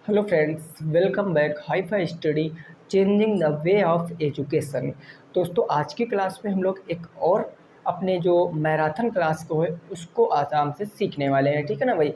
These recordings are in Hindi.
Hello friends, welcome back hi fi study changing the way of education. दोस्तों, आज की क्लास में हम लोग एक और अपने जो मैराथन क्लास को है उसको आराम से सीखने वाले हैं। ठीक है ना भाई।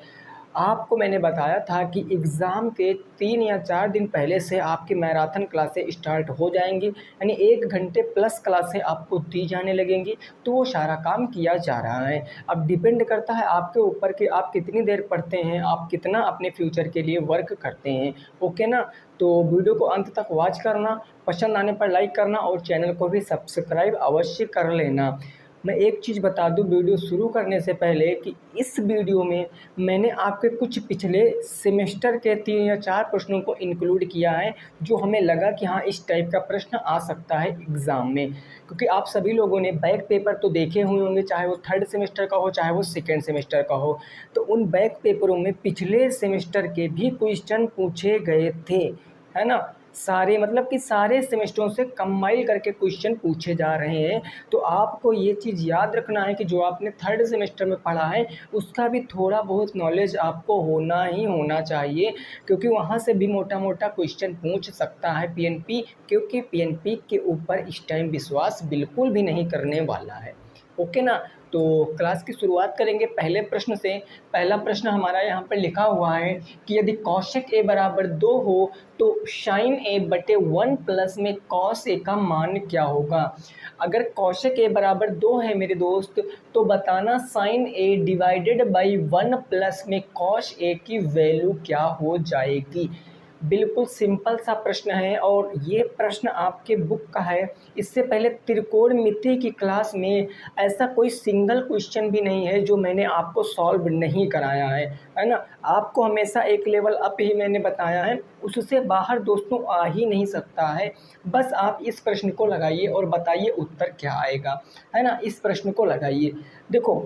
आपको मैंने बताया था कि एग्ज़ाम के 3 या 4 दिन पहले से आपकी मैराथन क्लासें स्टार्ट हो जाएंगी, यानी 1 घंटे प्लस क्लासें आपको दी जाने लगेंगी। तो वो सारा काम किया जा रहा है। अब डिपेंड करता है आपके ऊपर कि आप कितनी देर पढ़ते हैं, आप कितना अपने फ्यूचर के लिए वर्क करते हैं। ओके ना। तो वीडियो को अंत तक वॉच करना, पसंद आने पर लाइक करना और चैनल को भी सब्सक्राइब अवश्य कर लेना। मैं एक चीज़ बता दूं वीडियो शुरू करने से पहले कि इस वीडियो में मैंने आपके कुछ पिछले सेमेस्टर के 3 या 4 प्रश्नों को इंक्लूड किया है, जो हमें लगा कि हाँ इस टाइप का प्रश्न आ सकता है एग्ज़ाम में। क्योंकि आप सभी लोगों ने बैक पेपर तो देखे हुए होंगे, चाहे वो 3rd सेमेस्टर का हो चाहे वो 2nd सेमेस्टर का हो। तो उन बैक पेपरों में पिछले सेमेस्टर के भी क्वेश्चन पूछे गए थे, है ना। सारे मतलब कि सारे सेमेस्टरों से कंबाइन करके क्वेश्चन पूछे जा रहे हैं। तो आपको ये चीज़ याद रखना है कि जो आपने 3rd सेमेस्टर में पढ़ा है उसका भी थोड़ा बहुत नॉलेज आपको होना ही होना चाहिए, क्योंकि वहाँ से भी मोटा मोटा क्वेश्चन पूछ सकता है पीएनपी। क्योंकि पीएनपी के ऊपर इस टाइम विश्वास बिल्कुल भी नहीं करने वाला है। ओके ना। तो क्लास की शुरुआत करेंगे पहले प्रश्न से। पहला प्रश्न हमारा यहाँ पर लिखा हुआ है कि यदि कौशिक ए बराबर 2 हो तो साइन ए बटे 1 प्लस में कॉस ए का मान क्या होगा। अगर कौशिक ए बराबर 2 है मेरे दोस्त, तो बताना sine A divided by 1 plus में कॉस ए की वैल्यू क्या हो जाएगी। बिल्कुल सिंपल सा प्रश्न है और ये प्रश्न आपके बुक का है। इससे पहले त्रिकोणमिति की क्लास में ऐसा कोई सिंगल क्वेश्चन भी नहीं है जो मैंने आपको सॉल्व नहीं कराया है ना। आपको हमेशा एक लेवल अप ही मैंने बताया है, उससे बाहर दोस्तों आ ही नहीं सकता है। बस आप इस प्रश्न को लगाइए और बताइए उत्तर क्या आएगा, है ना। इस प्रश्न को लगाइए। देखो,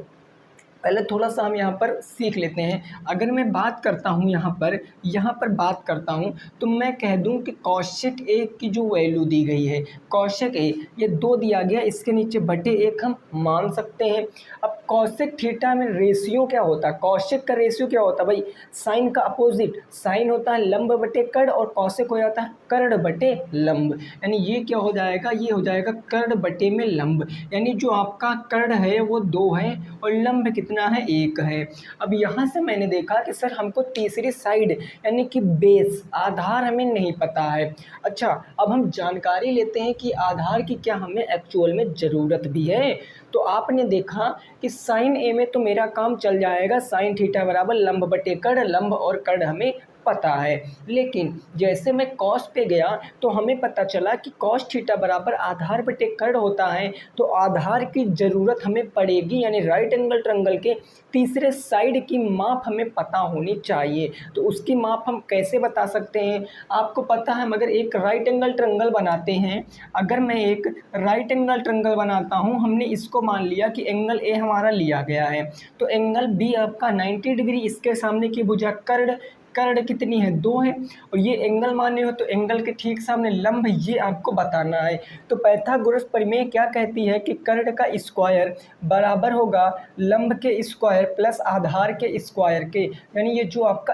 पहले थोड़ा सा हम यहाँ पर सीख लेते हैं। अगर मैं बात करता हूँ यहाँ पर बात करता हूँ तो मैं कह दूँ कि कौशिक ए की जो वैल्यू दी गई है, कौशिक ए ये 2 दिया गया, इसके नीचे बटे 1 हम मान सकते हैं। अब कौशिक थीटा में रेशियो क्या होता है, कौशिक का रेशियो क्या होता है भाई, साइन का अपोजिट। साइन होता है लंब बटे कर्ण और कौशिक हो जाता है कर्ण बटे लंब। यानी ये क्या हो जाएगा, ये हो जाएगा कर्ण बटे में लंब। यानी जो आपका कर्ण है वो 2 है और लंब कितना है, 1 है। अब यहाँ से मैंने देखा कि सर हमको तीसरी साइड यानी कि बेस आधार हमें नहीं पता है। अच्छा, अब हम जानकारी लेते हैं कि आधार की क्या हमें एक्चुअल में ज़रूरत भी है। तो आपने देखा कि साइन ए में तो मेरा काम चल जाएगा, साइन थीटा बराबर लंब बटे कर्ण, लंब और कर्ण हमें पता है। लेकिन जैसे मैं कॉस पे गया तो हमें पता चला कि कॉस थीटा बराबर आधार बटे कर्ण होता है। तो आधार की ज़रूरत हमें पड़ेगी, यानी राइट एंगल ट्रायंगल के तीसरे साइड की माप हमें पता होनी चाहिए। तो उसकी माप हम कैसे बता सकते हैं, आपको पता है। मगर एक राइट एंगल ट्रायंगल बनाते हैं, अगर मैं एक राइट एंगल ट्रायंगल बनाता हूं, हमने इसको मान लिया कि एंगल ए हमारा लिया गया है, तो एंगल बी आपका 90 डिग्री, इसके सामने की भुजा कर्ण, कर्ण कितनी है, 2 है। और ये एंगल माने हो तो एंगल के ठीक सामने लंब, ये आपको बताना है। तो पाइथागोरस प्रमेय क्या कहती है कि कर्ण का स्क्वायर बराबर होगा लंब के स्क्वायर प्लस आधार के स्क्वायर के। यानी ये जो आपका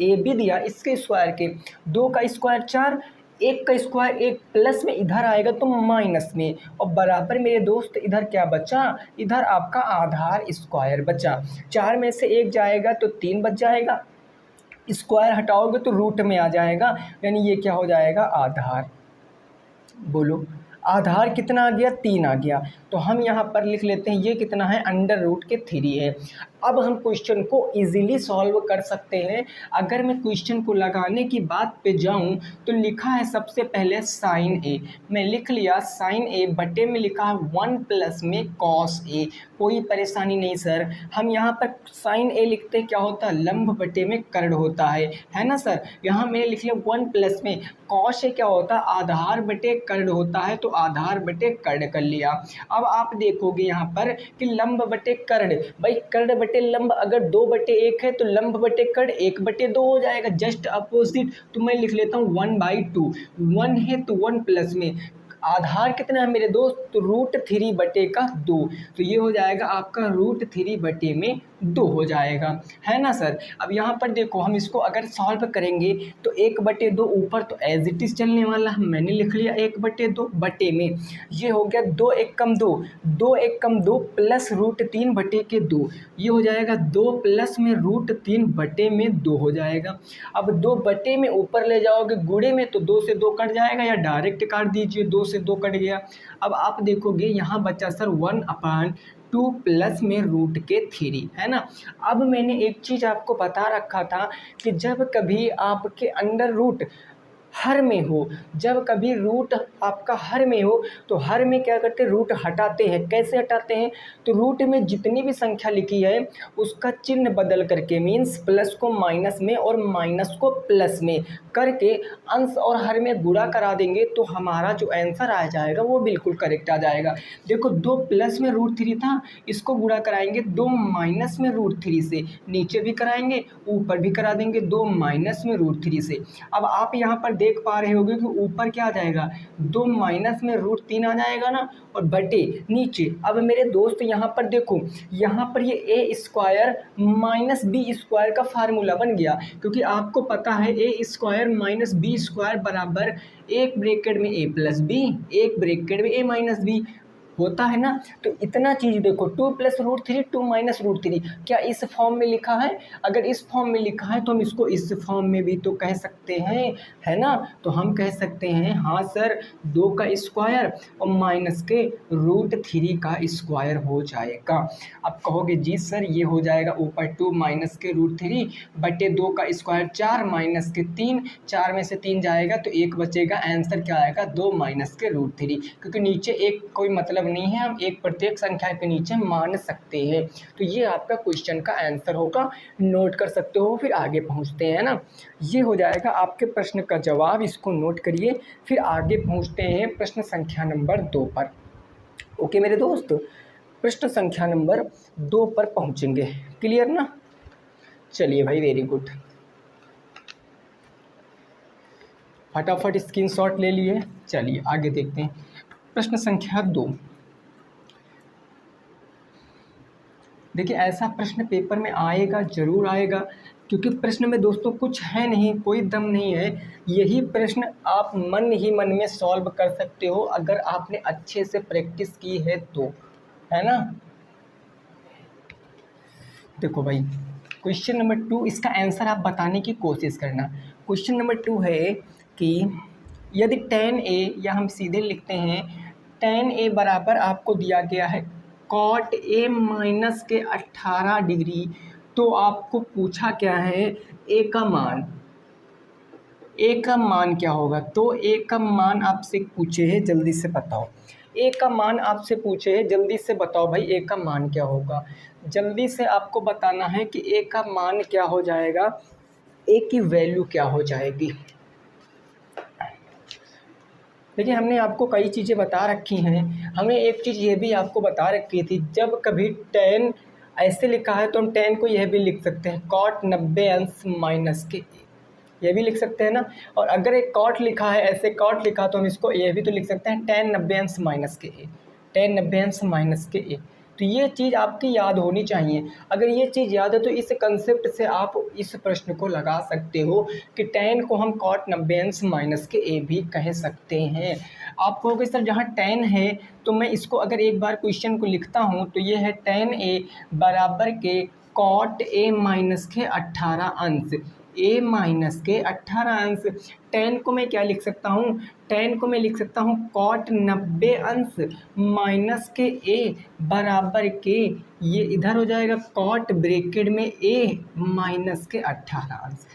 ए बी दिया इसके स्क्वायर के, 2 का स्क्वायर 4, 1 का स्क्वायर 1, प्लस में इधर आएगा तो माइनस में, और बराबर मेरे दोस्त इधर क्या बचा, इधर आपका आधार स्क्वायर बचा। 4 में से 1 जाएगा तो 3 बच जाएगा, स्क्वायर हटाओगे तो रूट में आ जाएगा, यानी ये क्या हो जाएगा, आधार। बोलो, आधार कितना आ गया, 3 आ गया। तो हम यहाँ पर लिख लेते हैं ये कितना है, अंडर रूट के 3 है। अब हम क्वेश्चन को इजीली सॉल्व कर सकते हैं। अगर मैं क्वेश्चन को लगाने की बात पे जाऊं तो लिखा है सबसे पहले साइन ए, मैं लिख लिया साइन ए, बटे में लिखा है 1 प्लस में कॉस ए। कोई परेशानी नहीं सर, हम यहाँ पर साइन ए लिखते क्या होता है, लंब बटे में कर्ण होता है ना सर। यहाँ मैंने लिख लिया 1 प्लस में कॉस ए क्या होता है, आधार बटे कर्ण होता है, तो आधार बटे कर्ण कर लिया। अब आप देखोगे यहाँ पर कि लंब बटे कर्ण, भाई कर्ण बटे लंब अगर 2 बटे 1 है तो लंब बटे कर्ण 1 बटे 2 हो जाएगा, जस्ट अपोजिट। तो मैं लिख लेता हूँ 1/2, 1 है तो 1 प्लस में आधार कितना है मेरे दोस्त, तो √3 बटे का 2। तो ये हो जाएगा आपका √3 बटे में 2 हो जाएगा, है ना सर। अब यहाँ पर देखो हम इसको अगर सॉल्व करेंगे तो 1/2 ऊपर तो एज इट इज़ चलने वाला है, मैंने लिख लिया 1/2 बटे में ये हो गया 2 एक कम 2, 2 एक कम 2 प्लस √3/2, ये हो जाएगा 2 प्लस में √3/2 हो जाएगा। अब 2 बटे में ऊपर ले जाओगे गुणे में तो 2 से 2 कट जाएगा, या डायरेक्ट काट दीजिए, 2 से 2 कट गया। अब आप देखोगे यहाँ बचा सर 1/2 प्लस में √3, है ना। अब मैंने एक चीज़ आपको बता रखा था कि जब कभी आपके अंडर रूट हर में हो, जब कभी रूट आपका हर में हो तो हर में क्या करते हैं, रूट हटाते हैं। कैसे हटाते हैं, तो रूट में जितनी भी संख्या लिखी है उसका चिन्ह बदल करके, मीन्स प्लस को माइनस में और माइनस को प्लस में करके अंश और हर में गुणा करा देंगे तो हमारा जो आंसर आ जाएगा वो बिल्कुल करेक्ट आ जाएगा। देखो 2 प्लस में √3 था, इसको गुणा कराएंगे 2 माइनस में √3 से, नीचे भी कराएंगे ऊपर भी करा देंगे 2 माइनस में √3 से। अब आप यहाँ पर देख पा रहे होगे कि ऊपर क्या आ जाएगा, 2 माइनस में √3 आ जाएगा ना, और बटे नीचे। अब मेरे दोस्त यहाँ पर देखो, यहाँ पर ये a² - b² का फार्मूला बन गया, क्योंकि आपको पता है a² - b² बराबर एक ब्रैकेट में a प्लस b, एक ब्रैकेट में a माइनस b होता है ना। तो इतना चीज़ देखो, 2 प्लस √3 2 माइनस √3 क्या इस फॉर्म में लिखा है? अगर इस फॉर्म में लिखा है तो हम इसको इस फॉर्म में भी तो कह सकते हैं, है ना। तो हम कह सकते हैं हाँ सर 2 का स्क्वायर और माइनस के √3 का स्क्वायर हो जाएगा। अब कहोगे जी सर ये हो जाएगा ऊपर 2 माइनस के √3 बटे 2 का स्क्वायर 4 माइनस के 3, 4 में से 3 जाएगा तो 1 बचेगा। आंसर क्या आएगा, 2 माइनस के √3, क्योंकि नीचे एक कोई मतलब नहीं है, हम एक प्रत्येक संख्या के नीचे मान सकते हैं। तो ये आपका क्वेश्चन का आंसर होगा, नोट कर सकते हो। फिर आगे पहुंचते हैं ना, ये हो जाएगा आपके प्रश्न का जवाब, इसको नोट करिए। फिर आगे पहुंचते हैं प्रश्न संख्या नंबर 2 पर। ओके मेरे दोस्त, प्रश्न संख्या नंबर 2 पर पहुंचेंगे, क्लियर ना। चलिए भाई, वेरी गुड, फटाफट स्क्रीनशॉट ले लिए। चलिए आगे देखते हैं प्रश्न संख्या 2। देखिए ऐसा प्रश्न पेपर में आएगा, ज़रूर आएगा, क्योंकि प्रश्न में दोस्तों कुछ है नहीं, कोई दम नहीं है। यही प्रश्न आप मन ही मन में सॉल्व कर सकते हो अगर आपने अच्छे से प्रैक्टिस की है तो, है ना। देखो भाई, क्वेश्चन नंबर 2, इसका आंसर आप बताने की कोशिश करना। क्वेश्चन नंबर 2 है कि यदि tan a, या हम सीधे लिखते हैं tan a बराबर आपको दिया गया है cot a माइनस के 18 डिग्री, तो आपको पूछा क्या है, a का मान क्या होगा। तो a का मान आपसे पूछे है, जल्दी से बताओ। a का मान आपसे पूछे है, जल्दी से बताओ भाई a का मान क्या होगा। जल्दी से आपको बताना है कि a का मान क्या हो जाएगा, a की वैल्यू क्या हो जाएगी। देखिए हमने आपको कई चीज़ें बता रखी हैं, हमें एक चीज़ ये भी आपको बता रखी थी, जब कभी tan ऐसे लिखा है तो हम tan को यह भी लिख सकते हैं cot 90 अंश माइनस के a, ये भी लिख सकते हैं ना। और अगर एक cot लिखा है, ऐसे cot लिखा तो हम इसको ये भी तो लिख सकते हैं tan 90 अंश माइनस के a, tan 90 अंश माइनस के a। तो ये चीज़ आपकी याद होनी चाहिए। अगर ये चीज़ याद है तो इस कंसेप्ट से आप इस प्रश्न को लगा सकते हो कि tan को हम cot 90 अंश माइनस के a भी कह सकते हैं। आप कहोगे सर जहाँ tan है तो मैं इसको अगर एक बार क्वेश्चन को लिखता हूँ तो ये है tan a बराबर के cot a माइनस के 18 अंश, a माइनस के 18 अंश। tan को मैं क्या लिख सकता हूँ, tan को मैं लिख सकता हूँ cot 90 अंश माइनस के a बराबर के, ये इधर हो जाएगा cot ब्रैकेट में a माइनस के 18 अंश।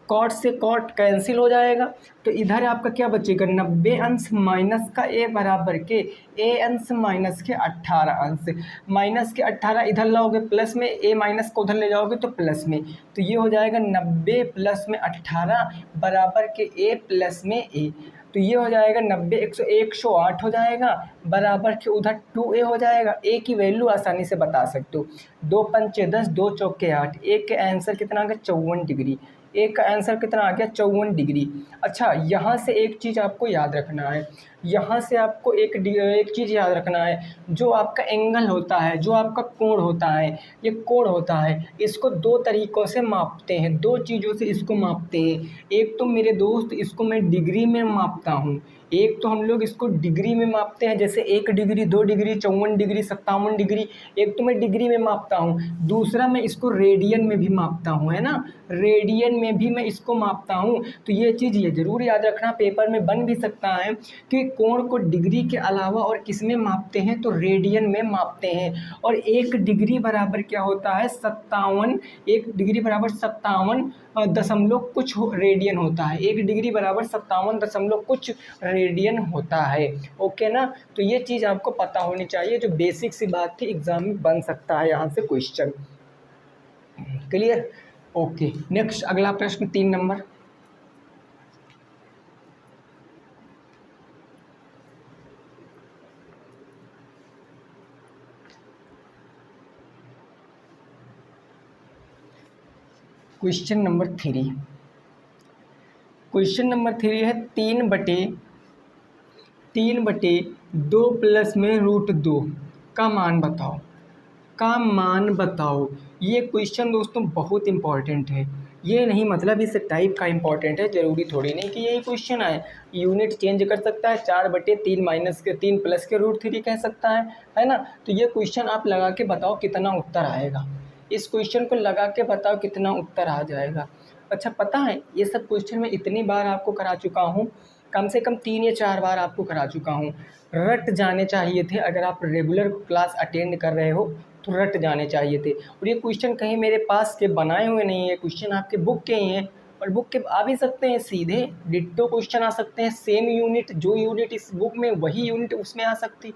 कॉट से कॉट कैंसिल हो जाएगा तो इधर आपका क्या बचेगा, 90 अंश माइनस का a बराबर के a अंश माइनस के 18 अंश। माइनस के 18 इधर लाओगे प्लस में, a माइनस को उधर ले जाओगे तो प्लस में, तो ये हो जाएगा 90 प्लस में 18 बराबर के a प्लस में a। तो ये हो जाएगा 90 108 हो जाएगा बराबर के उधर 2a हो जाएगा। a की वैल्यू आसानी से बता सकते हो, 2 पंचे 10, 2 चौके 8, a का आंसर कितना आ गया 54 डिग्री। ए का आंसर कितना आ गया 54 डिग्री। अच्छा, यहाँ से एक चीज़ आपको याद रखना है, यहाँ से आपको एक चीज़ याद रखना है, जो आपका एंगल होता है, जो आपका कोण होता है, ये कोण होता है, इसको दो तरीक़ों से मापते हैं, दो चीज़ों से इसको मापते हैं। एक तो मेरे दोस्त इसको मैं डिग्री में मापता हूँ, एक तो हम लोग इसको डिग्री में मापते हैं, जैसे 1 डिग्री, 2 डिग्री, 54 डिग्री, 57 डिग्री, एक तो मैं डिग्री में मापता हूँ, दूसरा मैं इसको रेडियन में भी मापता हूँ, है ना, रेडियन में भी मैं इसको मापता हूँ। तो ये चीज़ ये ज़रूर याद रखना, पेपर में बन भी सकता है कि कोण को डिग्री के अलावा और किस में मापते हैं, तो रेडियन में मापते हैं। और 1 डिग्री बराबर क्या होता है 57, 1 डिग्री बराबर 57 दशमलव कुछ रेडियन होता है, 1 डिग्री बराबर 57 दशमलव कुछ रेडियन होता है। ओके ना, तो ये चीज़ आपको पता होनी चाहिए, जो बेसिक सी बात थी, एग्जाम में बन सकता है यहाँ से क्वेश्चन। क्लियर? ओके, नेक्स्ट अगला प्रश्न 3 number. Question number 3, question number 3 है 3/2 प्लस में √2 का मान बताओ, का मान बताओ। ये क्वेश्चन दोस्तों बहुत इंपॉर्टेंट है, ये नहीं मतलब इस टाइप का इंपॉर्टेंट है, ज़रूरी थोड़ी नहीं कि यही क्वेश्चन आए, यूनिट चेंज कर सकता है, 4/3 माइनस के 3 प्लस के √3 कह सकता है ना। तो ये क्वेश्चन आप लगा के बताओ कितना उत्तर आएगा, इस क्वेश्चन को लगा के बताओ कितना उत्तर आ जाएगा। अच्छा, पता है ये सब क्वेश्चन मैं इतनी बार आपको करा चुका हूँ, कम से कम 3 या 4 बार आपको करा चुका हूँ, रट जाने चाहिए थे। अगर आप रेगुलर क्लास अटेंड कर रहे हो तो रट जाने चाहिए थे। और ये क्वेश्चन कहीं मेरे पास के बनाए हुए नहीं है, क्वेश्चन आपके बुक के ही हैं, और बुक के आ भी सकते हैं, सीधे डिट्टो क्वेश्चन आ सकते हैं, सेम यूनिट, जो यूनिट इस बुक में वही यूनिट उसमें आ सकती।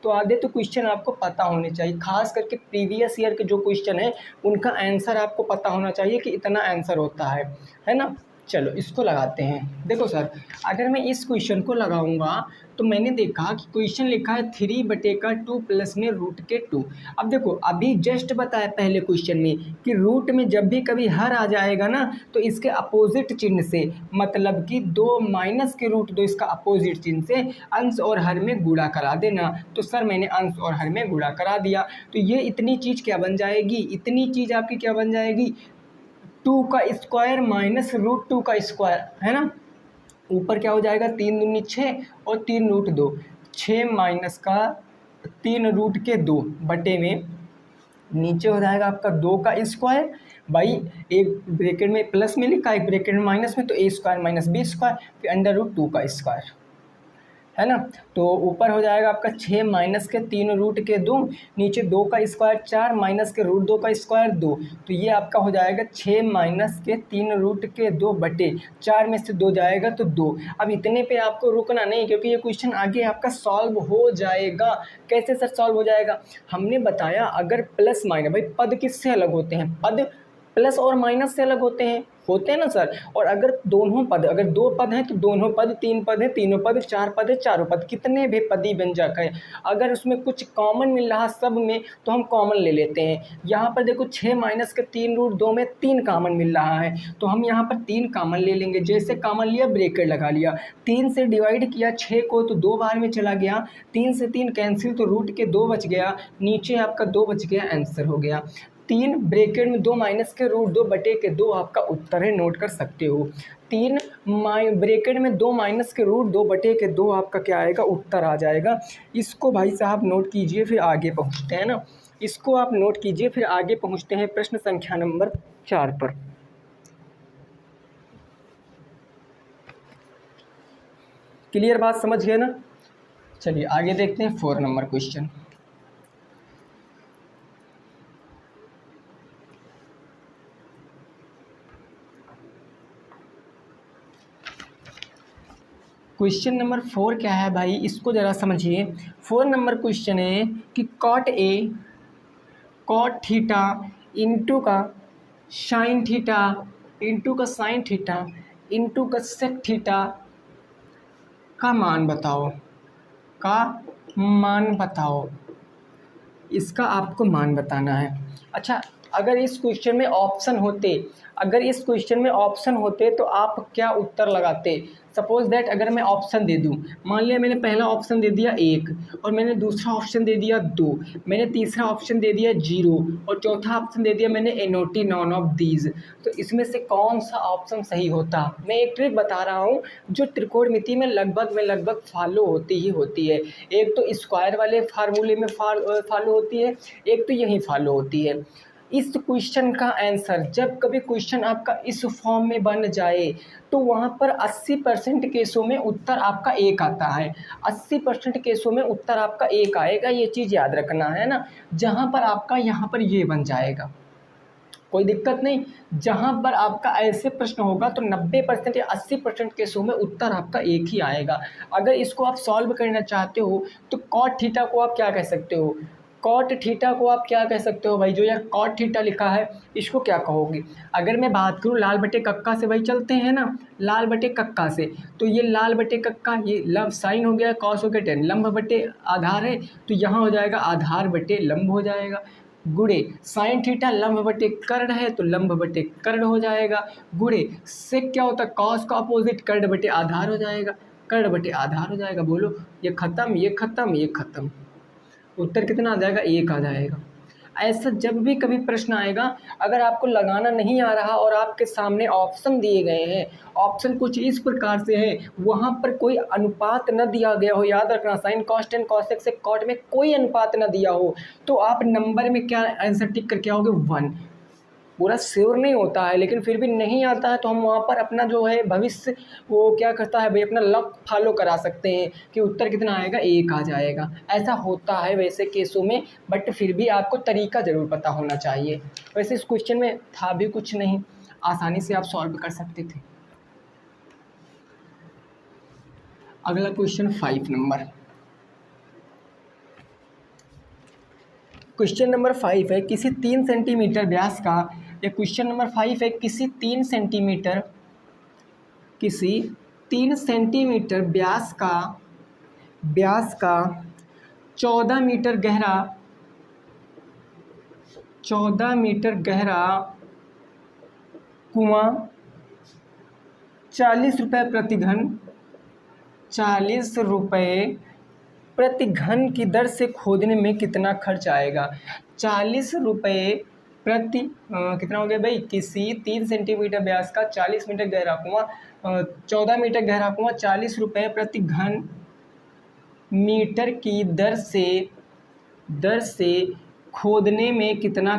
तो आधे तो क्वेश्चन आपको पता होने चाहिए, खास करके प्रीवियस ईयर के जो क्वेश्चन है उनका आंसर आपको पता होना चाहिए कि इतना आंसर होता है ना। चलो इसको लगाते हैं। देखो सर, अगर मैं इस क्वेश्चन को लगाऊंगा तो मैंने देखा कि क्वेश्चन लिखा है 3/2 प्लस में √2। अब देखो, अभी जस्ट बताया पहले क्वेश्चन में कि रूट में जब भी कभी हर आ जाएगा ना, तो इसके अपोजिट चिन्ह से, मतलब कि 2 माइनस के √2, इसका अपोजिट चिन्ह से अंश और हर में गुणा करा देना। तो सर मैंने अंश और हर में गुणा करा दिया, तो ये इतनी चीज़ क्या बन जाएगी, इतनी चीज़ आपकी क्या बन जाएगी, 2 का स्क्वायर माइनस √2 का स्क्वायर, है ना। ऊपर क्या हो जाएगा, 3 दूनी 6 और 3√2, 6 माइनस का 3√2 बटे में नीचे हो जाएगा आपका 2 का स्क्वायर, भाई एक ब्रैकेट में प्लस में लिखा है, एक ब्रैकेट में माइनस में, तो a² माइनस b², फिर अंडर√2 का स्क्वायर, है ना। तो ऊपर हो जाएगा आपका 6 माइनस के 3√2, नीचे 2 का स्क्वायर 4 माइनस के √2 का स्क्वायर 2, तो ये आपका हो जाएगा 6 माइनस के 3√2 बटे 4 में से 2 जाएगा तो 2। अब इतने पे आपको रुकना नहीं, क्योंकि ये क्वेश्चन आगे आपका सॉल्व हो जाएगा। कैसे सर सॉल्व हो जाएगा, हमने बताया अगर प्लस माइनस, भाई पद किससे अलग होते हैं, पद प्लस और माइनस से अलग होते हैं ना सर। और अगर दोनों पद, अगर 2 पद हैं तो दोनों पद, 3 पद है तीनों पद, 4 पद है चारों पद, कितने भी पदी व्यंजक है, अगर उसमें कुछ कॉमन मिल रहा सब में तो हम कॉमन ले लेते हैं। यहाँ पर देखो 6 माइनस के 3√2 में 3 कॉमन मिल रहा है, तो हम यहाँ पर 3 कॉमन ले लेंगे। जैसे कॉमन लिया ब्रैकेट लगा लिया, 3 से डिवाइड किया 6 को तो 2 बार में चला गया, 3 से 3 कैंसिल तो रूट के 2 बच गया, नीचे आपका 2 बच गया, आंसर हो गया 3 ब्रैकेट में 2 माइनस के √2 बटे के 2 आपका उत्तर है, नोट कर सकते हो। 3 ब्रैकेट में 2 माइनस के √2 बटे के 2 आपका क्या आएगा, उत्तर आ जाएगा। इसको भाई साहब नोट कीजिए, फिर आगे पहुंचते हैं ना, इसको आप नोट कीजिए, फिर आगे पहुंचते हैं प्रश्न संख्या नंबर 4 पर। क्लियर बात, समझ गए ना। चलिए आगे देखते हैं 4 नंबर क्वेश्चन। क्वेश्चन नंबर 4 क्या है भाई, इसको ज़रा समझिए। 4 नंबर क्वेश्चन है कि कॉट थीटा इंटू का साइन थीटा इंटू का साइन थीटा इंटू का सेक थीटा का मान बताओ, का मान बताओ। इसका आपको मान बताना है। अच्छा, अगर इस क्वेश्चन में ऑप्शन होते तो आप क्या उत्तर लगाते। सपोज दैट अगर मैं ऑप्शन दे दूं, मान लिया मैंने पहला ऑप्शन दे दिया 1 और मैंने दूसरा ऑप्शन दे दिया 2, मैंने तीसरा ऑप्शन दे दिया 0 और चौथा ऑप्शन दे दिया मैंने एनोटी नॉन ऑफ दीज, तो इसमें से कौन सा ऑप्शन सही होता। मैं एक ट्रिक बता रहा हूँ जो त्रिकोणमिति में लगभग फॉलो होती ही होती है। एक तो स्क्वायर वाले फार्मूले में फॉलो होती है, एक तो यही फॉलो होती है। इस क्वेश्चन का आंसर, जब कभी क्वेश्चन आपका इस फॉर्म में बन जाए तो वहाँ पर 80% केसों में उत्तर आपका 1 आता है। 80% केसों में उत्तर आपका 1 आएगा, ये चीज़ याद रखना है ना। जहाँ पर आपका यहाँ पर ये बन जाएगा कोई दिक्कत नहीं। जहाँ पर आपका ऐसे प्रश्न होगा तो 90% या 80% केसों में उत्तर आपका 1 ही आएगा। अगर इसको आप सॉल्व करना चाहते हो तो कॉट थीटा को आप क्या कह सकते हो, कॉट थीटा को आप क्या कह सकते हो भाई, जो यह कॉट थीटा लिखा है इसको क्या कहोगे। अगर मैं बात करूँ लाल बटे कक्का से, भाई चलते हैं ना लाल बटे कक्का से, तो ये लाल बटे कक्का, ये लंब साइन हो गया, कॉस हो गया टेन, लंब बटे आधार है तो यहाँ हो जाएगा आधार बटे लंब हो जाएगा, गुणे साइन थीटा लंब बटे कर्ण है तो लंब बटे कर्ण हो जाएगा, गुणे सेक क्या होता है कॉस का अपोजिट कर्ण बटे आधार हो जाएगा, कर्ण बटे आधार हो जाएगा। बोलो ये खत्म, ये खत्म, ये खत्म, उत्तर कितना आ जाएगा 1 आ जाएगा। ऐसा जब भी कभी प्रश्न आएगा, अगर आपको लगाना नहीं आ रहा और आपके सामने ऑप्शन दिए गए हैं, ऑप्शन कुछ इस प्रकार से है, वहाँ पर कोई अनुपात न दिया गया हो, याद रखना sine cos tan cos x से कॉट में कोई अनुपात न दिया हो, तो आप नंबर में क्या आंसर टिक करके आओगे 1। पूरा श्योर नहीं होता है लेकिन फिर भी नहीं आता है तो हम वहाँ पर अपना जो है भविष्य वो क्या करता है भाई, अपना लक फॉलो करा सकते हैं कि उत्तर कितना आएगा 1 आ जाएगा। ऐसा होता है वैसे केसों में, बट फिर भी आपको तरीका ज़रूर पता होना चाहिए। वैसे इस क्वेश्चन में था भी कुछ नहीं, आसानी से आप सॉल्व कर सकते थे। अगला क्वेश्चन 5 नंबर, क्वेश्चन नंबर 5 है किसी 3 सेंटीमीटर व्यास का, ये क्वेश्चन नंबर 5 है किसी 3 सेंटीमीटर व्यास का 14 मीटर गहरा कुआं 40 रुपये प्रति घन की दर से खोदने में कितना खर्च आएगा। 40 रुपये प्रति कितना हो गया भाई, किसी 3 सेंटीमीटर व्यास का 40 मीटर गहरा कुआं 14 मीटर गहरा कुआं 40 रुपये प्रति घन मीटर की दर से खोदने में कितना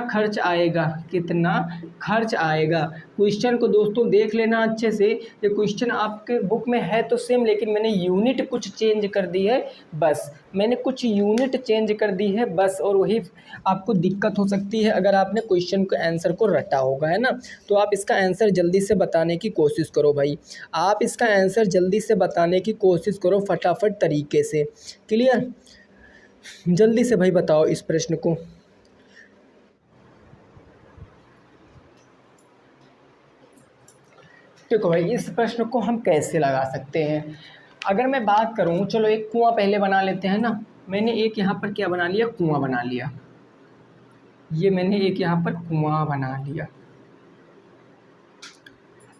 खर्च आएगा, कितना खर्च आएगा। क्वेश्चन को दोस्तों देख लेना अच्छे से, ये क्वेश्चन आपके बुक में है तो सेम, लेकिन मैंने यूनिट कुछ चेंज कर दी है बस, और वही आपको दिक्कत हो सकती है अगर आपने क्वेश्चन के आंसर को रटा होगा, है ना। तो आप इसका आंसर जल्दी से बताने की कोशिश करो भाई, आप इसका आंसर जल्दी से बताने की कोशिश करो फटाफट तरीके से। क्लियर, जल्दी से भाई बताओ इस प्रश्न को। देखो भाई इस प्रश्न को हम कैसे लगा सकते हैं, अगर मैं बात करूं, चलो एक कुआं पहले बना लेते हैं ना। मैंने एक यहाँ पर क्या बना लिया, कुआं बना लिया, ये मैंने एक यहाँ पर कुआं बना लिया।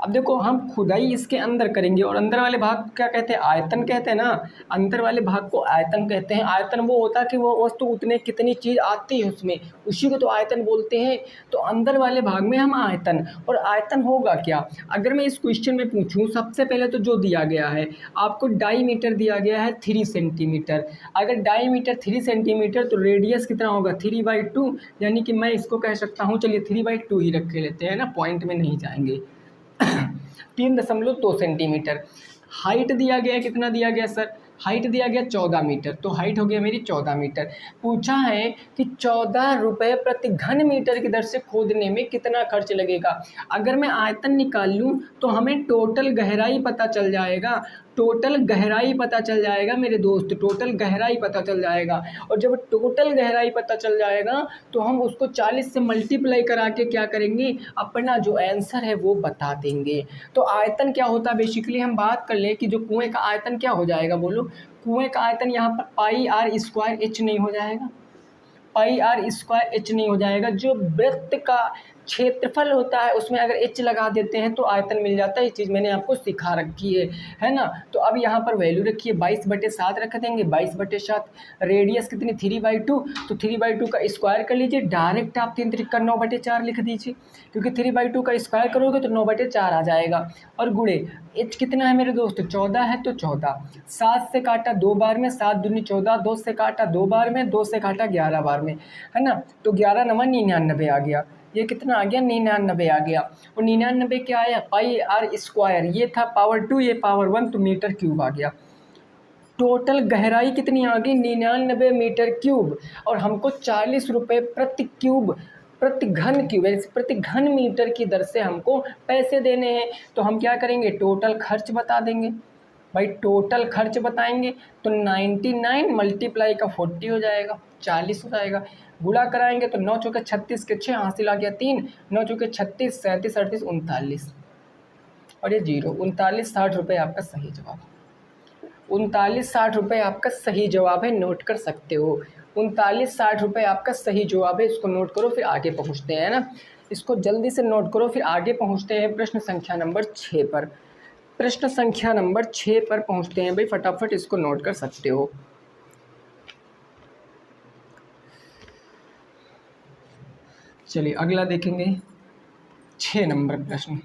अब देखो हम खुदाई इसके अंदर करेंगे और अंदर वाले भाग को क्या कहते हैं, आयतन कहते हैं ना। अंदर वाले भाग को आयतन कहते हैं। आयतन वो होता है कि वो वस्तु उतने कितनी चीज़ आती है उसमें, उसी को तो आयतन बोलते हैं। तो अंदर वाले भाग में हम आयतन, और आयतन होगा क्या, अगर मैं इस क्वेश्चन में पूछूं, सबसे पहले तो जो दिया गया है आपको डाईमीटर दिया गया है 3 सेंटीमीटर। अगर डाईमीटर 3 सेंटीमीटर तो रेडियस कितना होगा 3/2, यानी कि मैं इसको कह सकता हूँ, चलिए 3/2 ही रख लेते हैं ना, पॉइंट में नहीं जाएंगे। 3.2 सेंटीमीटर। हाइट दिया गया, कितना दिया गया सर, हाइट दिया गया 14 मीटर, तो हाइट हो गया मेरी 14 मीटर। पूछा है कि 14 रुपये प्रति घन मीटर की दर से खोदने में कितना खर्च लगेगा। अगर मैं आयतन निकाल लूँ तो हमें टोटल गहराई पता चल जाएगा, टोटल गहराई पता चल जाएगा मेरे दोस्त, टोटल गहराई पता चल जाएगा। और जब टोटल गहराई पता चल जाएगा तो हम उसको 40 से मल्टीप्लाई करा के क्या करेंगे, अपना जो आंसर है वो बता देंगे। तो आयतन क्या होता है, बेसिकली हम बात कर लें कि जो कुएं का आयतन क्या हो जाएगा, बोलो। कुएं का आयतन यहाँ पर पाई आर स्क्वायर एच नहीं हो जाएगा, पाई आर स्क्वायर एच नहीं हो जाएगा। जो वृत्त का क्षेत्रफल होता है उसमें अगर एच लगा देते हैं तो आयतन मिल जाता है। ये चीज़ मैंने आपको सिखा रखी है ना। तो अब यहाँ पर वैल्यू रखिए 22/7 रख देंगे, 22/7। रेडियस कितनी 3/2, तो 3/2 का स्क्वायर कर लीजिए। डायरेक्ट आप 3 3 का 9/4 लिख दीजिए, क्योंकि 3/2 का स्क्वायर करोगे तो 9/4 आ जाएगा। और गुणे एच कितना है मेरे दोस्त, 14 है तो 14। 7 से काटा 2 बार में, 7 दूनी 14, 2 से काटा 2 बार में, 2 से काटा 11 बार में, है ना। तो 11 नंबर 99 आ गया। ये कितना आ गया, 99 आ गया। और 99 क्या आया, पाई आर स्क्वायर, ये था पावर 2, ये पावर 1, तो मीटर क्यूब आ गया। टोटल गहराई कितनी आ गई, 99 मीटर क्यूब। और हमको 40 रुपये प्रति क्यूब, प्रति घन क्यूब, प्रति घन मीटर की दर से हमको पैसे देने हैं। तो हम क्या करेंगे, टोटल खर्च बता देंगे भाई। टोटल खर्च बताएंगे तो 99 मल्टीप्लाई का 40 हो जाएगा, 40 हो जाएगा। गुणा कराएंगे तो 9 चौके 36 के 6, हासिल आ गया 3, 9 चौके 36, 37, 38, 39, और ये 0। 39,60 रुपये आपका सही जवाब, 39,60 रुपये आपका सही जवाब है, नोट कर सकते हो। 39,60 रुपये आपका सही जवाब है, इसको नोट करो, फिर आगे पहुँचते हैं ना। इसको जल्दी से नोट करो, फिर आगे पहुँचते हैं प्रश्न संख्या नंबर 6 पर। प्रश्न संख्या नंबर 6 पर पहुँचते हैं भाई, फटाफट इसको नोट कर सकते हो। चलिए अगला देखेंगे, 6 नंबर प्रश्न।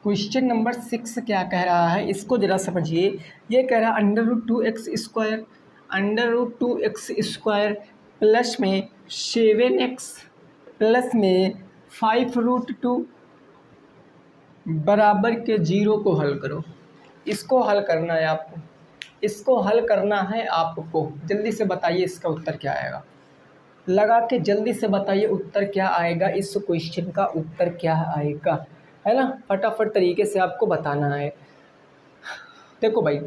क्वेश्चन नंबर 6 क्या कह रहा है, इसको जरा समझिए। ये कह रहा है √2x², √2x² प्लस में 7x प्लस में 5√2 बराबर के 0 को हल करो। इसको हल करना है आपको, इसको हल करना है आपको। जल्दी से बताइए इसका उत्तर क्या आएगा, लगा के जल्दी से बताइए उत्तर क्या आएगा, इस क्वेश्चन का उत्तर क्या आएगा, है ना। फटाफट तरीके से आपको बताना है। देखो भाई,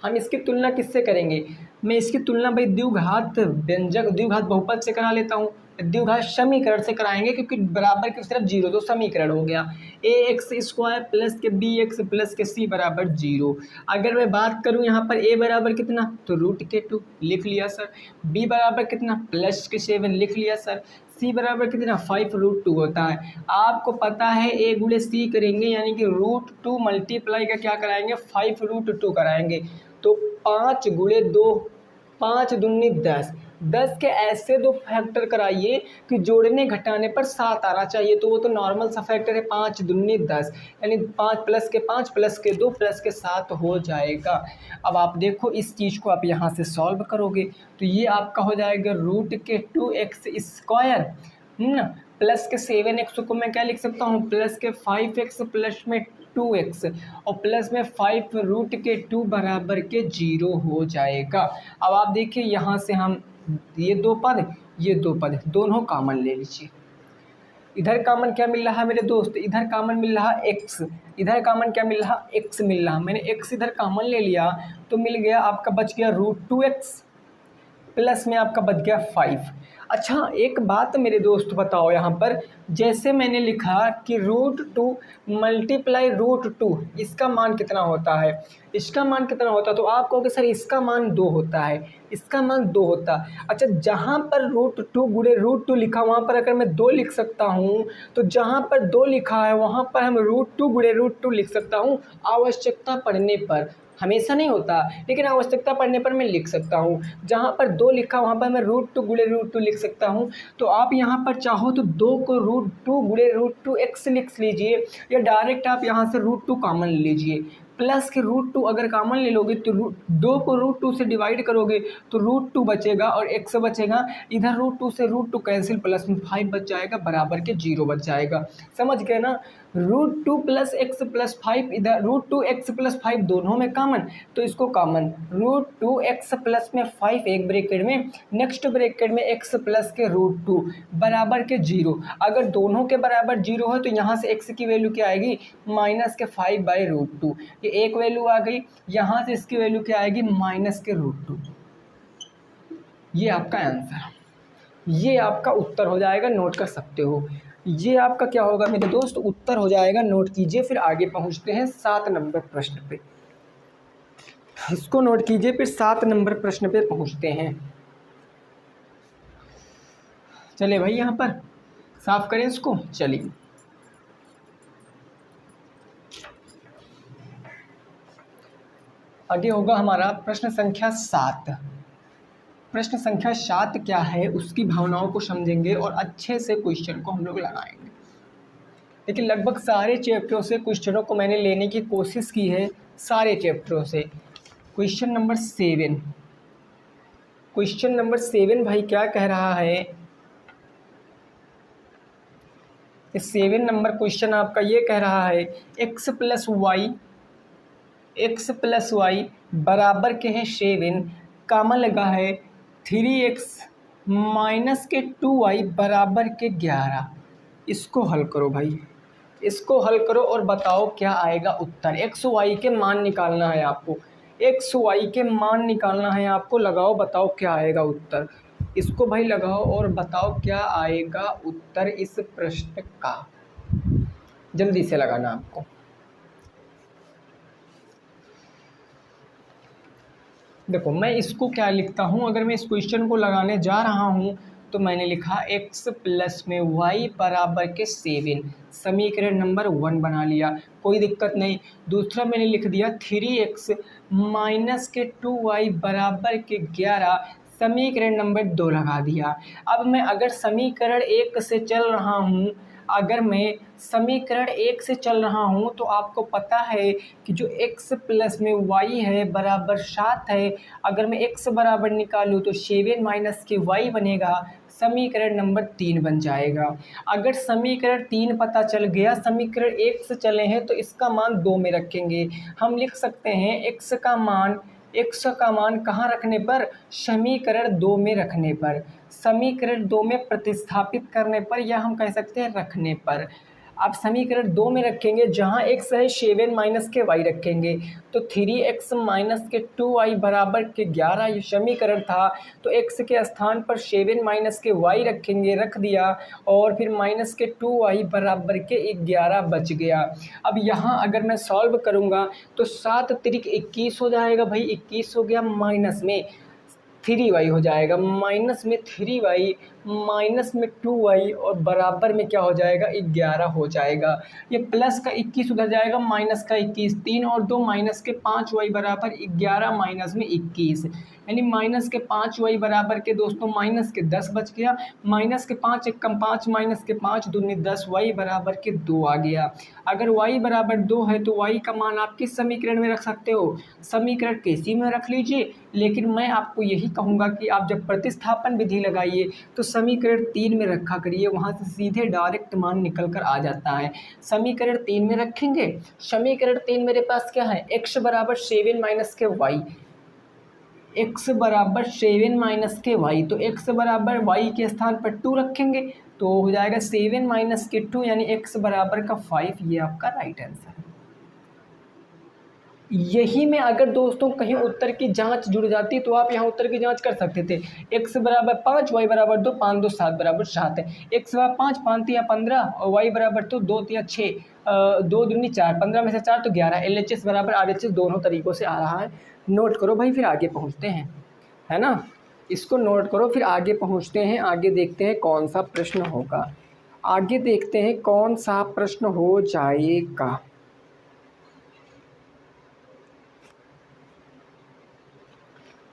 हम इसकी तुलना किससे करेंगे, मैं इसकी तुलना भाई द्विघात व्यंजक, द्विघात बहुपद से करा लेता हूँ, द्विघात समीकरण से कराएंगे, क्योंकि बराबर की सिर्फ 0, तो समीकरण हो गया ax² प्लस के bx प्लस के c बराबर 0। अगर मैं बात करूँ यहाँ पर a बराबर कितना, तो √2 लिख लिया सर, b बराबर कितना प्लस के 7 लिख लिया सर, c बराबर कितना 5√2 होता है। आपको पता है a गुणे c करेंगे यानी कि √2 मल्टीप्लाई का क्या कराएंगे, 5√2 कराएंगे। तो 5 गुणे 2, 5 दूनी 10, 10 के ऐसे दो फैक्टर कराइए कि जोड़ने घटाने पर 7 आना चाहिए। तो वो तो नॉर्मल सा फैक्टर है, 5 दूनी 10, यानी 5 प्लस के 5 प्लस के 2 प्लस के 7 हो जाएगा। अब आप देखो इस चीज़ को आप यहाँ से सॉल्व करोगे तो ये आपका हो जाएगा √2x² प्लस के 7x को मैं क्या लिख सकता हूँ, प्लस के 5x प्लस में 2x और प्लस में 5√2 बराबर के 0 हो जाएगा। अब आप देखिए यहाँ से हम ये दो पद दोनों कॉमन ले लीजिए। इधर कॉमन क्या मिल रहा है मेरे दोस्त, इधर कॉमन मिल रहा x, इधर कॉमन क्या मिल रहा, x मिल रहा। मैंने x इधर कॉमन ले लिया तो मिल गया आपका, बच गया √2x प्लस में आपका बच गया 5। अच्छा एक बात मेरे दोस्त बताओ, यहाँ पर जैसे मैंने लिखा कि √2 मल्टीप्लाई √2, इसका मान कितना होता है, इसका मान कितना होता है, तो आप कहोगे सर इसका मान 2 होता है, इसका मान 2 होता है। अच्छा जहाँ पर √2 गुणे √2 लिखा, वहाँ पर अगर मैं 2 लिख सकता हूँ, तो जहाँ पर 2 लिखा है वहाँ पर हम √2 गुणे √2 लिख सकता हूँ, आवश्यकता पड़ने पर। हमेशा नहीं होता लेकिन आवश्यकता पड़ने पर मैं लिख सकता हूँ। जहाँ पर 2 लिखा वहाँ पर मैं √2 गुणे √2 लिख सकता हूँ। तो आप यहाँ पर चाहो तो 2 को √2 गुणे √2x लिख लीजिए, या डायरेक्ट आप यहाँ से √2 कॉमन लीजिए। प्लस के √2 अगर कॉमन ले लोगे तो 2 को √2 से डिवाइड करोगे तो √2 बचेगा और x बचेगा। इधर √2 से √2 कैंसिल, प्लस में 5 बच जाएगा, बराबर के 0 बच जाएगा। समझ गए ना। √2 + x + 5, इधर √2 x + 5 दोनों में कॉमन, तो इसको कॉमन √2 x प्लस में 5 एक ब्रैकेट में, नेक्स्ट ब्रैकेट में x प्लस के √2 बराबर के 0। अगर दोनों के बराबर 0 हो तो यहाँ से x की वैल्यू क्या आएगी, -5/√2। ये एक वैल्यू आ गई, यहाँ से इसकी वैल्यू क्या आएगी, -√2। ये आपका आंसर, ये आपका उत्तर हो जाएगा, नोट कर सकते हो। ये आपका क्या होगा मेरे दोस्त, उत्तर हो जाएगा, नोट कीजिए। फिर आगे पहुंचते हैं 7 नंबर प्रश्न पे, इसको नोट कीजिए। फिर 7 नंबर प्रश्न पे पहुंचते हैं। चलिए भाई यहाँ पर साफ करें इसको। चलिए आगे होगा हमारा प्रश्न संख्या 7। प्रश्न संख्या 7 क्या है, उसकी भावनाओं को समझेंगे और अच्छे से क्वेश्चन को हम लोग लगाएंगे। लेकिन लगभग सारे चैप्टरों से क्वेश्चनों को मैंने लेने की कोशिश की है, सारे चैप्टरों से। क्वेश्चन नंबर 7, क्वेश्चन नंबर 7 भाई क्या कह रहा है, 7 नंबर क्वेश्चन आपका ये कह रहा है x + y बराबर के है 7, कॉमन लगा है 3x माइनस के 2y बराबर के 11। इसको हल करो भाई, इसको हल करो और बताओ क्या आएगा उत्तर। x y के मान निकालना है आपको, x y के मान निकालना है आपको। लगाओ, बताओ क्या आएगा उत्तर। इसको भाई लगाओ और बताओ क्या आएगा उत्तर इस प्रश्न का। जल्दी से लगाना आपको। देखो मैं इसको क्या लिखता हूँ, अगर मैं इस क्वेश्चन को लगाने जा रहा हूँ तो मैंने लिखा x प्लस में y बराबर के 7, समीकरण नंबर 1 बना लिया, कोई दिक्कत नहीं। दूसरा मैंने लिख दिया 3x माइनस के 2y बराबर के 11, समीकरण नंबर 2 लगा दिया। अब मैं अगर समीकरण 1 से चल रहा हूँ, अगर मैं समीकरण 1 से चल रहा हूँ तो आपको पता है कि जो x प्लस में y है बराबर 7 है। अगर मैं x बराबर निकालूँ तो 7 माइनस के y बनेगा, समीकरण नंबर 3 बन जाएगा। अगर समीकरण 3 पता चल गया, समीकरण 1 से चले हैं तो इसका मान 2 में रखेंगे। हम लिख सकते हैं x का मान कहाँ रखने पर, समीकरण 2 में रखने पर, समीकरण 2 में प्रतिस्थापित करने पर, या हम कह सकते हैं रखने पर। आप समीकरण 2 में रखेंगे, जहाँ x है 7 माइनस के y रखेंगे तो 3x माइनस के 2y बराबर के 11 ये समीकरण था। तो x के स्थान पर 7 माइनस के y रखेंगे, रख दिया, और फिर माइनस के 2y बराबर के 11 बच गया। अब यहाँ अगर मैं सॉल्व करूँगा तो 7 तिरिक 21 हो जाएगा भाई, 21 हो गया, माइनस में 3y हो जाएगा, माइनस में 3y, माइनस में 2y और बराबर में क्या हो जाएगा, 11 हो जाएगा। ये प्लस का 21 उधर जाएगा, माइनस का 21, 3 और 2 माइनस के 5y बराबर 11, माइनस में 21, यानी माइनस के 5y बराबर के दोस्तों माइनस के 10 बच गया। माइनस के 5 एक कम 5, माइनस के 5 दूनी 10, y बराबर के 2 आ गया। अगर y बराबर 2 है तो y का मान आप किस समीकरण में रख सकते हो, समीकरण किसी में रख लीजिए। लेकिन मैं आपको यही कहूँगा कि आप जब प्रतिस्थापन विधि लगाइए तो समीकरण 3 में रखा करिए, वहाँ से सीधे डायरेक्ट मान निकल कर आ जाता है। समीकरण 3 में रखेंगे, समीकरण 3 मेरे पास क्या है, x बराबर 7 माइनस के y, x बराबर 7 माइनस के y, तो x बराबर y के स्थान पर 2 रखेंगे तो हो जाएगा 7 माइनस के 2, यानी x बराबर का 5। ये आपका राइट आंसर है। यही में अगर दोस्तों कहीं उत्तर की जांच जुड़ जाती तो आप यहाँ उत्तर की जांच कर सकते थे। x बराबर 5, y बराबर 2, 5 2 7 बराबर 7 है। x बराबर 5, 5 3 15 और y बराबर 2 3 6, 2 दूनी 4, 15 में से 4 तो 11। LHS बराबर RHS दोनों तरीक़ों से आ रहा है। नोट करो भाई, फिर आगे पहुँचते हैं, है ना। इसको नोट करो, फिर आगे पहुँचते हैं। आगे देखते हैं कौन सा प्रश्न होगा, आगे देखते हैं कौन सा प्रश्न हो जाएगा।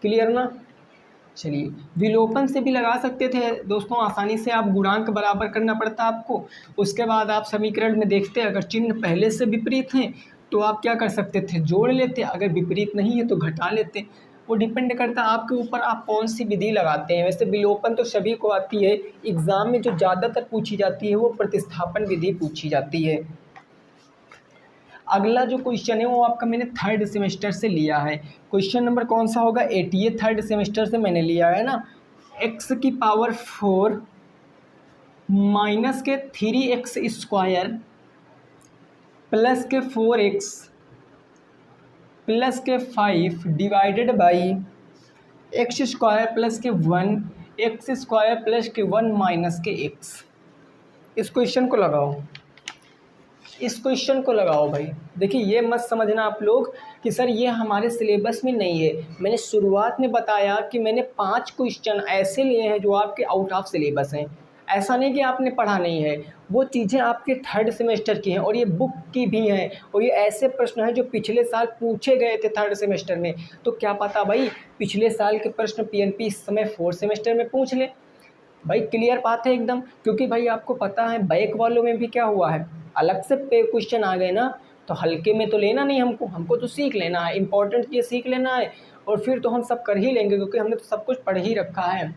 क्लियर ना। चलिए, विलोपन से भी लगा सकते थे दोस्तों, आसानी से आप गुणांक बराबर करना पड़ता आपको। उसके बाद आप समीकरण में देखते अगर चिन्ह पहले से विपरीत हैं तो आप क्या कर सकते थे, जोड़ लेते, अगर विपरीत नहीं है तो घटा लेते। वो डिपेंड करता है आपके ऊपर, आप कौन सी विधि लगाते हैं। वैसे विलोपन तो सभी को आती है, एग्ज़ाम में जो ज़्यादातर पूछी जाती है वो प्रतिस्थापन विधि पूछी जाती है। अगला जो क्वेश्चन है वो आपका मैंने थर्ड सेमेस्टर से लिया है। क्वेश्चन नंबर कौन सा होगा, 80 थर्ड सेमेस्टर से मैंने लिया है ना। x की पावर 4 माइनस के 3x स्क्वायर प्लस के 4x प्लस के 5 divided by x square plus के 1 एक्स स्क्वायर प्लस के 1 माइनस के x। इस क्वेश्चन को लगाओ, इस क्वेश्चन को लगाओ भाई। देखिए ये मत समझना आप लोग कि सर ये हमारे सिलेबस में नहीं है। मैंने शुरुआत में बताया कि मैंने 5 क्वेश्चन ऐसे लिए हैं जो आपके आउट ऑफ सिलेबस हैं। ऐसा नहीं कि आपने पढ़ा नहीं है, वो चीज़ें आपके थर्ड सेमेस्टर की हैं और ये बुक की भी हैं, और ये ऐसे प्रश्न हैं जो पिछले साल पूछे गए थे थर्ड सेमेस्टर में। तो क्या पता भाई पिछले साल के प्रश्न पीएनपी इस समय फोर्थ सेमेस्टर में पूछ ले। भाई क्लियर बात है एकदम, क्योंकि भाई आपको पता है बैक वालों में भी क्या हुआ है, अलग से क्वेश्चन आ गए ना, तो हल्के में तो लेना नहीं हमको तो सीख लेना है, इंपॉर्टेंट चीज़ सीख लेना है, और फिर तो हम सब कर ही लेंगे क्योंकि हमने तो सब कुछ पढ़ ही रखा है।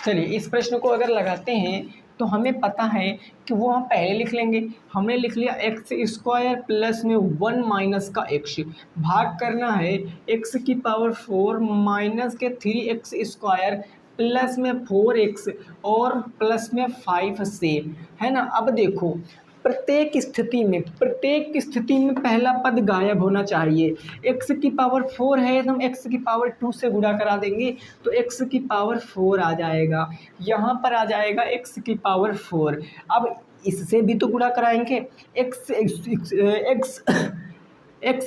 चलिए इस प्रश्न को अगर लगाते हैं तो हमें पता है कि वो हम पहले लिख लेंगे। हमने लिख लिया एक्स स्क्वायर प्लस में 1 माइनस का एक्स, भाग करना है एक्स की पावर 4 माइनस के 3x स्क्वायर प्लस में 4x और प्लस में 5 से, है ना। अब देखो प्रत्येक स्थिति में पहला पद गायब होना चाहिए। x की पावर 4 है तो हम x की पावर 2 से गुणा करा देंगे तो x की पावर 4 आ जाएगा, यहाँ पर आ जाएगा x की पावर 4। अब इससे भी तो गुणा कराएंगे, एक्स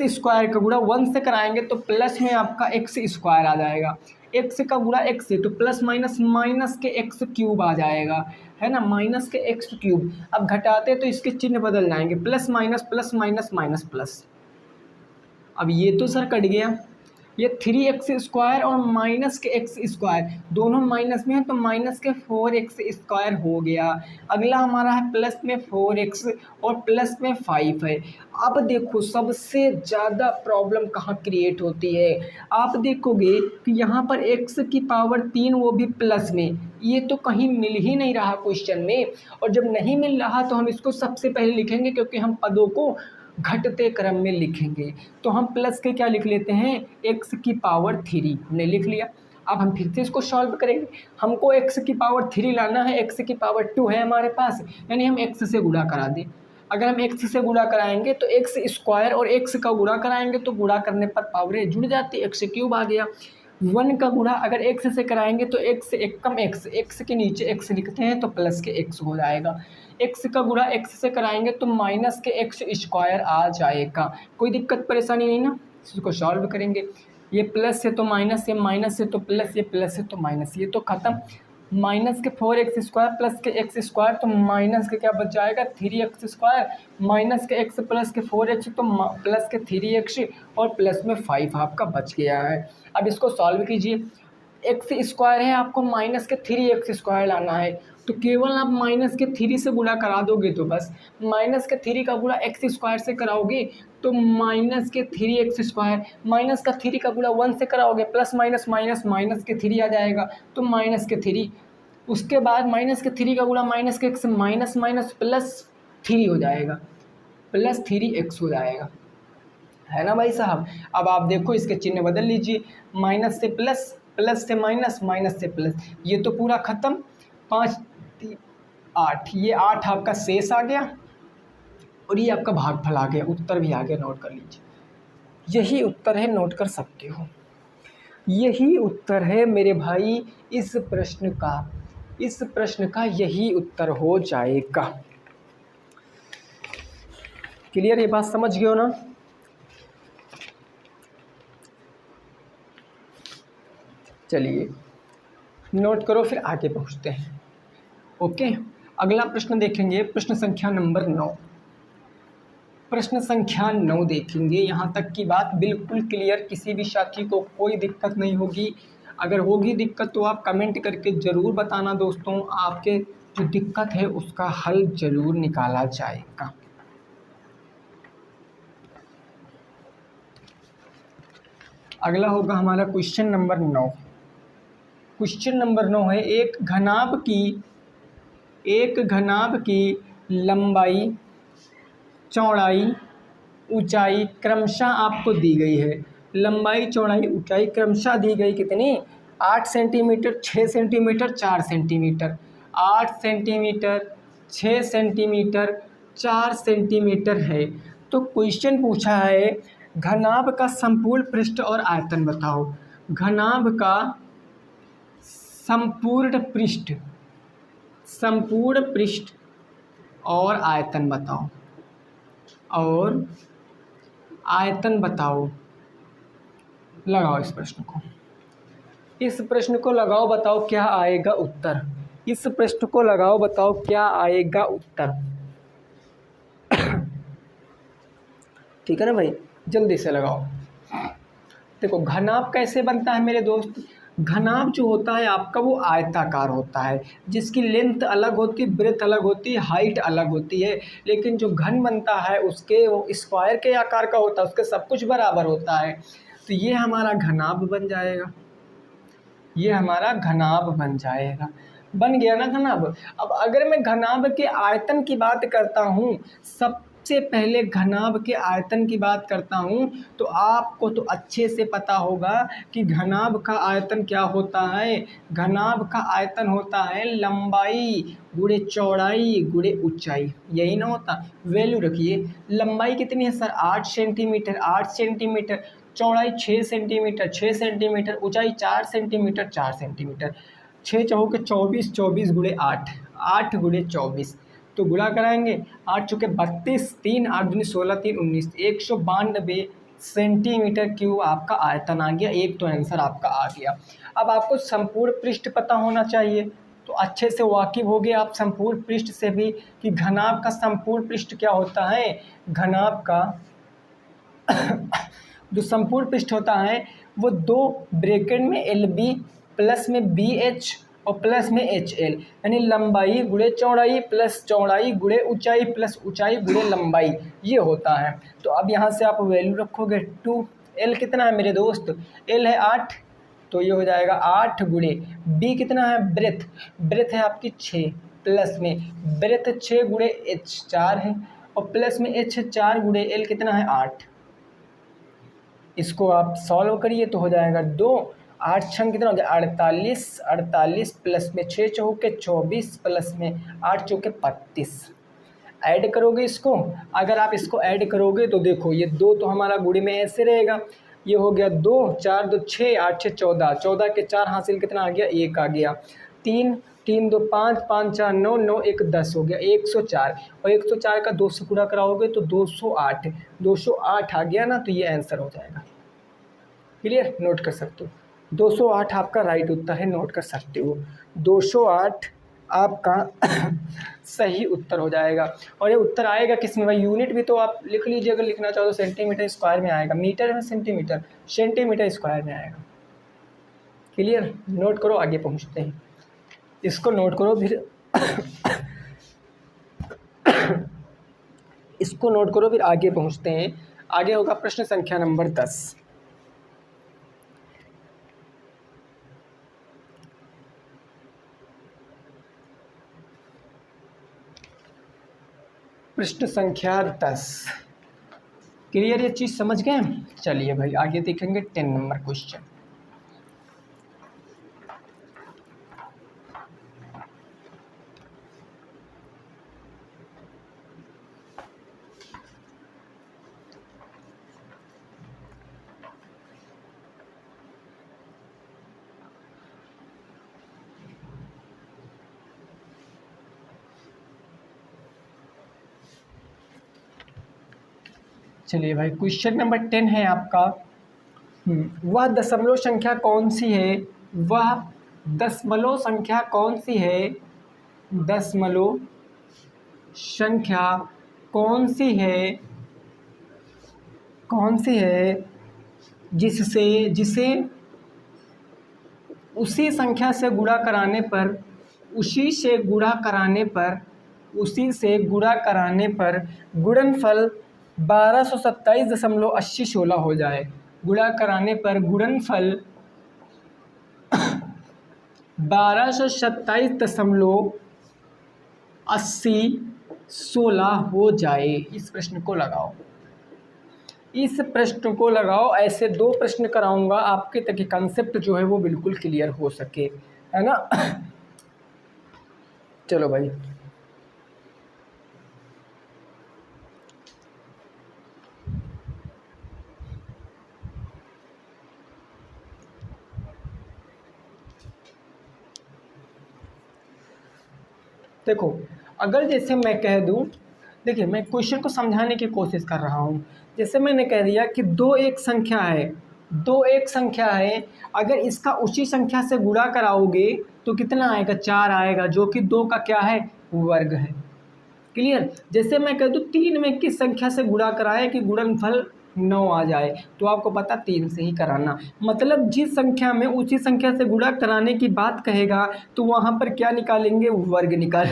स्क्वायर का गुणा 1 से कराएंगे तो प्लस में आपका एक्स स्क्वायर आ जाएगा, एक्स का गुणा एक्स से तो प्लस माइनस माइनस के एक्स क्यूब आ जाएगा, है ना, माइनस के एक्स क्यूब। अब घटाते तो इसके चिन्ह बदल जाएंगे, plus minus plus minus minus plus. अब ये तो सर कट गया, ये 3x स्क्वायर और माइनस के एक्स स्क्वायर दोनों माइनस में है तो माइनस के 4x स्क्वायर हो गया। अगला हमारा है प्लस में 4x और प्लस में 5 है। अब देखो सबसे ज़्यादा प्रॉब्लम कहाँ क्रिएट होती है, आप देखोगे कि यहाँ पर x की पावर 3 वो भी प्लस में, ये तो कहीं मिल ही नहीं रहा क्वेश्चन में। और जब नहीं मिल रहा तो हम इसको सबसे पहले लिखेंगे क्योंकि हम पदों को घटते क्रम में लिखेंगे। तो हम प्लस के क्या लिख लेते हैं, x की पावर 3 हमने लिख लिया। अब हम फिर से इसको सॉल्व करेंगे, हमको x की पावर 3 लाना है, x की पावर 2 है हमारे पास, यानी हम x से गुणा करा दें। अगर हम x से गुणा कराएंगे तो x स्क्वायर और x का गुणा कराएंगे तो गुणा करने पर पावरें जुड़ जाती, x क्यूब आ गया। 1 का गुणा अगर x से कराएंगे तो x एक कम x के नीचे x लिखते हैं तो प्लस के x हो जाएगा। x का गुणा x से कराएंगे तो माइनस के x स्क्वायर आ जाएगा। कोई दिक्कत परेशानी नहीं ना, इसको सॉल्व करेंगे। ये प्लस से तो माइनस, ये माइनस से तो प्लस, ये प्लस से तो माइनस, ये तो खत्म। माइनस के 4x स्क्वायर प्लस के x स्क्वायर तो माइनस के क्या बच जाएगा 3x स्क्वायर, माइनस के x प्लस के 4x तो प्लस के 3x और प्लस में 5 आपका बच गया है। अब इसको सॉल्व कीजिए, एक्स स्क्वायर है आपको माइनस के 3x स्क्वायर लाना है तो केवल आप माइनस के 3 से गुणा करा दोगे तो बस, माइनस के 3 का गुणा एक्स स्क्वायर से कराओगे तो माइनस के 3x स्क्वायर, माइनस का 3 का गुणा 1 से कराओगे प्लस माइनस माइनस माइनस के 3 आ जाएगा तो माइनस के 3, उसके बाद माइनस के 3 का गुणा माइनस के एक्स माइनस माइनस प्लस 3 हो जाएगा, प्लस 3x हो जाएगा, है ना भाई साहब। अब आप देखो इसके चिन्ह बदल लीजिए, माइनस से प्लस, प्लस से माइनस, माइनस से प्लस, ये तो पूरा ख़त्म। 5 3 8, ये 8 आपका शेष आ गया और ये आपका भागफल आ गया, उत्तर भी आ गया, नोट कर लीजिए। यही उत्तर है, नोट कर सकते हो, यही उत्तर है मेरे भाई इस प्रश्न का, इस प्रश्न का यही उत्तर हो जाएगा। क्लियर, ये बात समझ गए हो ना। चलिए नोट करो फिर आगे पहुँचते हैं। ओके, अगला प्रश्न देखेंगे, प्रश्न संख्या नंबर 9। प्रश्न संख्या 9 देखेंगे, यहाँ तक की बात बिल्कुल क्लियर, किसी भी साथी को कोई दिक्कत नहीं होगी। अगर होगी दिक्कत तो आप कमेंट करके ज़रूर बताना दोस्तों, आपके जो दिक्कत है उसका हल ज़रूर निकाला जाएगा। अगला होगा हमारा क्वेश्चन नंबर 9। क्वेश्चन नंबर 9 है एक घनाभ की लंबाई, चौड़ाई, ऊंचाई क्रमशः आपको दी गई है। लंबाई, चौड़ाई, ऊंचाई क्रमशः दी गई कितनी? 8 centimetre, 6 centimetre, 4 centimetre. 8 centimetre, 6 centimetre, 4 centimetre है। तो क्वेश्चन पूछा है घनाभ का संपूर्ण पृष्ठ और आयतन बताओ। घनाभ का संपूर्ण पृष्ठ और आयतन बताओ, और आयतन बताओ। लगाओ इस प्रश्न को लगाओ, बताओ क्या आएगा उत्तर। इस प्रश्न को लगाओ, बताओ क्या आएगा उत्तर। ठीक है ना भाई, जल्दी से लगाओ। देखो घनाभ कैसे बनता है मेरे दोस्त। घनाभ जो होता है आपका वो आयताकार होता है, जिसकी लेंथ अलग होती है, ब्रेथ अलग होती है, हाइट अलग होती है। लेकिन जो घन बनता है उसके वो स्क्वायर के आकार का होता है, उसके सब कुछ बराबर होता है। तो ये हमारा घनाभ बन जाएगा, ये हमारा घनाभ बन जाएगा। बन गया ना घनाभ। अब अगर मैं घनाभ के आयतन की बात करता हूँ, सबसे पहले घनाभ के आयतन की बात करता हूँ, तो आपको तो अच्छे से पता होगा कि घनाभ का आयतन क्या होता है। घनाभ का आयतन होता है लंबाई गुणे चौड़ाई गुणे ऊंचाई, यही ना होता। वैल्यू रखिए, लंबाई कितनी है सर? 8 centimetre, 8 centimetre. चौड़ाई 6 सेंटीमीटर, 6 सेंटीमीटर। ऊंचाई 4 सेंटीमीटर, 4 सेंटीमीटर। 6 चौके 24, 24 गुणे 8, 8 गुणे 24। तो गुणा कराएंगे, 8 चौके 32, 3 8 दूनी 16, 3 19, 192 सेंटीमीटर क्यूब आपका आयतन आ गया। एक तो आंसर आपका आ गया। अब आपको संपूर्ण पृष्ठ पता होना चाहिए, तो अच्छे से वाकिफ हो गए आप संपूर्ण पृष्ठ से भी कि घनाभ का संपूर्ण पृष्ठ क्या होता है। घनाभ का जो संपूर्ण पृष्ठ होता है वो 2 ब्रैकेट में LB प्लस में BH और प्लस में HL, यानी लंबाई गुणे चौड़ाई प्लस चौड़ाई गुणे ऊंचाई प्लस ऊंचाई गुणे लंबाई, ये होता है। तो अब यहाँ से आप वैल्यू रखोगे 2। L कितना है मेरे दोस्त? L है 8, तो ये हो जाएगा 8 गुणे B कितना है? ब्रेथ है आपकी 6, प्लस में ब्रेथ 6 गुणे H 4 है, और प्लस में H 4 गुणे L कितना है? 8। इसको आप सॉल्व करिए तो हो जाएगा 2, 8 छंग कितना हो गया? 48, 48 प्लस में 6 चौके 24 प्लस में 8 चौके 32। ऐड करोगे इसको, अगर आप इसको ऐड करोगे तो देखो ये 2 तो हमारा गुणे में ऐसे रहेगा। ये हो गया 2, 4 2 6, 8 6 14, 14 के 4 हासिल कितना आ गया? 1 आ गया। 3 3 2 5, 5 4 9, 9 1 10 हो गया 104, और 104 का 2 से गुणा कराओगे तो 208, 208 आ गया ना, तो ये आंसर हो जाएगा। क्लियर? नोट कर सकते हो, 208 आपका राइट उत्तर है, नोट कर सकते हो। 208 आपका सही उत्तर हो जाएगा। और ये उत्तर आएगा किस में भाई? यूनिट भी तो आप लिख लीजिए, अगर लिखना चाहो तो सेंटीमीटर स्क्वायर में आएगा, मीटर में सेंटीमीटर, सेंटीमीटर स्क्वायर में आएगा। क्लियर? नोट करो, आगे पहुंचते हैं। इसको नोट करो फिर इसको नोट करो फिर आगे पहुंचते हैं। आगे होगा प्रश्न संख्या नंबर 10। प्रश्न संख्या 10। क्लियर? ये चीज़ समझ गए? चलिए भाई आगे देखेंगे 10 नंबर क्वेश्चन। चलिए भाई क्वेश्चन नंबर 10 है आपका। वह दशमलव संख्या कौन सी है? वह दशमलव संख्या कौन सी है? दशमलव संख्या कौन सी है? कौन सी है जिसे उसी संख्या से गुणा कराने पर, उसी से गुणा कराने पर गुणनफल 1227.8016 हो जाए। गुणा कराने पर गुणनफल 1227.8016 हो जाए। इस प्रश्न को लगाओ, इस प्रश्न को लगाओ। ऐसे 2 प्रश्न कराऊंगा आपके, ताकि कंसेप्ट जो है वो बिल्कुल क्लियर हो सके, है ना। चलो भाई, देखो अगर जैसे मैं कह दूं, देखिए मैं क्वेश्चन को समझाने की कोशिश कर रहा हूँ। जैसे मैंने कह दिया कि दो एक संख्या है, दो एक संख्या है, अगर इसका उसी संख्या से गुणा कराओगे तो कितना आएगा, 4 आएगा, जो कि 2 का क्या है, वर्ग है। क्लियर। जैसे मैं कह दूँ 3 में किस संख्या से गुणा कराए कि गुणनफल 9 आ जाए, तो आपको पता 3 से ही कराना। मतलब जिस संख्या में उसी संख्या से गुणा कराने की बात कहेगा तो वहाँ पर क्या निकालेंगे, वर्ग निकाल